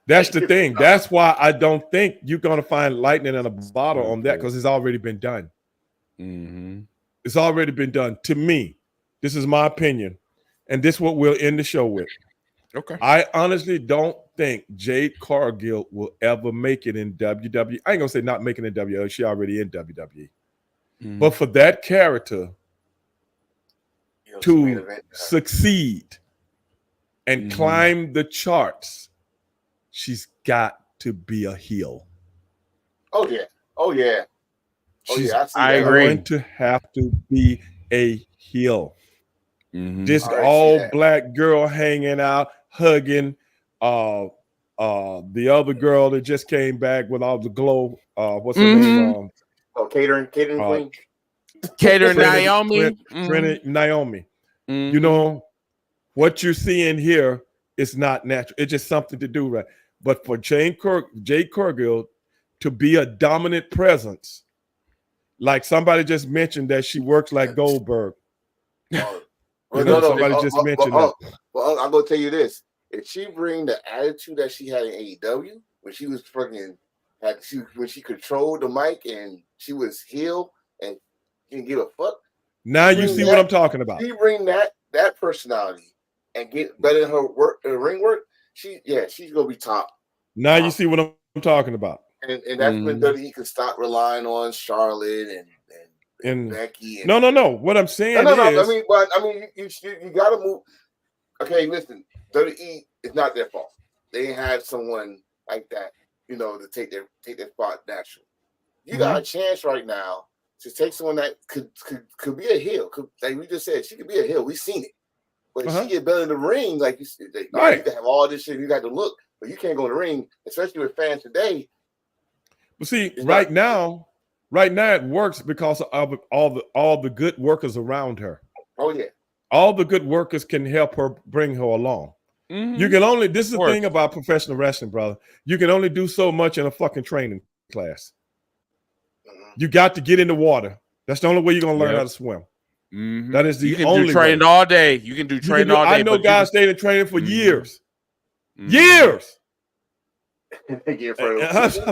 That's the thing. That's why I don't think you're gonna find lightning in a bottle on that because it's already been done. It's already been done. To me, this is my opinion, and this is what we'll end the show with. Okay. I honestly don't think Jade Cargill will ever make it in WWE. I ain't gonna say not making it in WWE. She already in WWE. But for that character to succeed and climb the charts, she's got to be a heel. Oh yeah. I agree. Going to have to be a heel. This all black girl hanging out, hugging the other girl that just came back with all the glow. What's her name? Catering queen. Catering Naomi. Naomi. You know what you're seeing here is not natural. It's just something to do, right? But for Jade Cargill to be a dominant presence, like somebody just mentioned that she works like Goldberg. Somebody just mentioned that. Well, I'm gonna tell you this: if she bring the attitude that she had in AEW when she was when she controlled the mic and she was heel and didn't give a fuck. Now you see what I'm talking about. She bring that personality and get better in her work, ring work. She's gonna be top. Now you see what I'm talking about. And that's when WWE can stop relying on Charlotte and Becky. And, no. What I'm saying is, I mean, you gotta move. Okay, listen, WWE is not their fault. They didn't have someone like that, to take their spot naturally. You got a chance right now to take someone that could be a heel. Like we just said, she could be a heel. We've seen it, but she get better in the ring. Like you said, you can have all this shit. You got to look, but you can't go in the ring, especially with fans today. But see, right now it works because of all the good workers around her. Oh yeah, all the good workers can help her bring her along. You can only. This is the thing about professional wrestling, brother. You can only do so much in a fucking training class. You got to get in the water. That's the only way you're gonna learn how to swim. That is the only. You can do training all day. You can do training all day. I know guys stayed in training for years. Years. I'm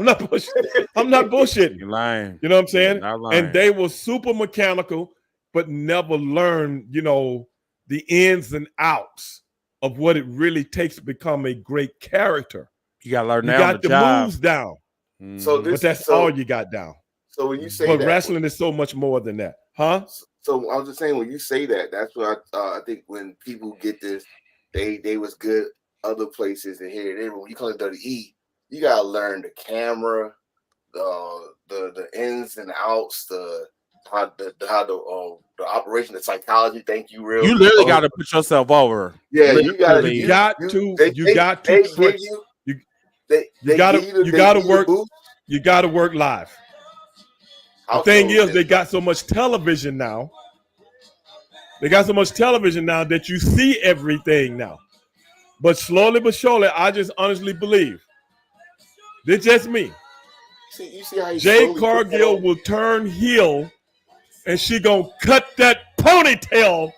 not bullshitting. You're lying. You know what I'm saying? And they were super mechanical, but never learned, the ins and outs of what it really takes to become a great character. You got to learn. You got the moves down. But that's all you got down. So when you say but wrestling is so much more than that, huh? So I was just saying, when you say that, that's what I think when people get this, they was good other places and here and there. When you come to WWE, you gotta learn the camera, the ins and outs, the operation, the psychology. Thank you, real. You literally got to put yourself over. Yeah, you got to work live. The thing is, they got so much television now. That you see everything now. But slowly but surely, I just honestly believe. It's just me. You see how Jade Cargill will turn heel, and she gonna cut that ponytail.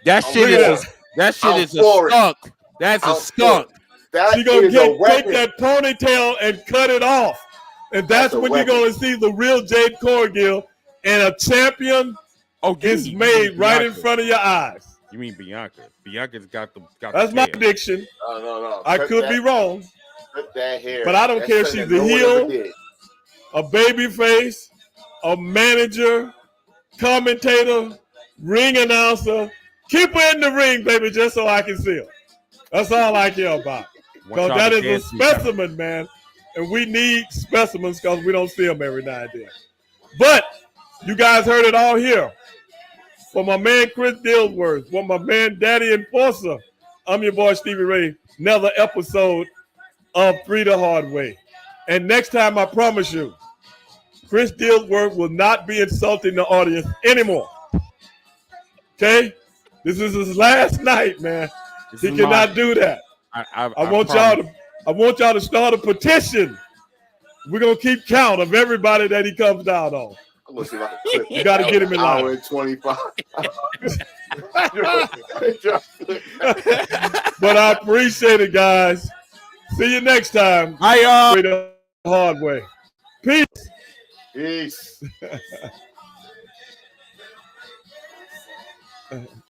That shit is a skunk. That's a skunk. She gonna take that ponytail and cut it off. And that's when you're going to see the real Jade Cargill, and a champion is made right in front of your eyes. You mean Bianca? Bianca's got the. That's my prediction. No. I could be wrong. Cut that hair. But I don't care if she's a heel, a baby face, a manager, commentator, ring announcer. Keep her in the ring, baby, just so I can see her. That's all I care about. Because that is a specimen, man. And we need specimens because we don't see them every now and then. But you guys heard it all here. For my man Chris Dillsworth, for my man Daddy Enforcer, I'm your boy Stevie Ray. Another episode of Three the Hard Way. And next time, I promise you, Chris Dillsworth will not be insulting the audience anymore. Okay? This is his last night, man. He cannot do that. I want y'all to start a petition. We're gonna keep count of everybody that he comes down on. I'm gonna see if I can clip. You got to get him in line. Hour and 25. But I appreciate it, guys. See you next time. Hi, The Hard Way. Peace. Peace.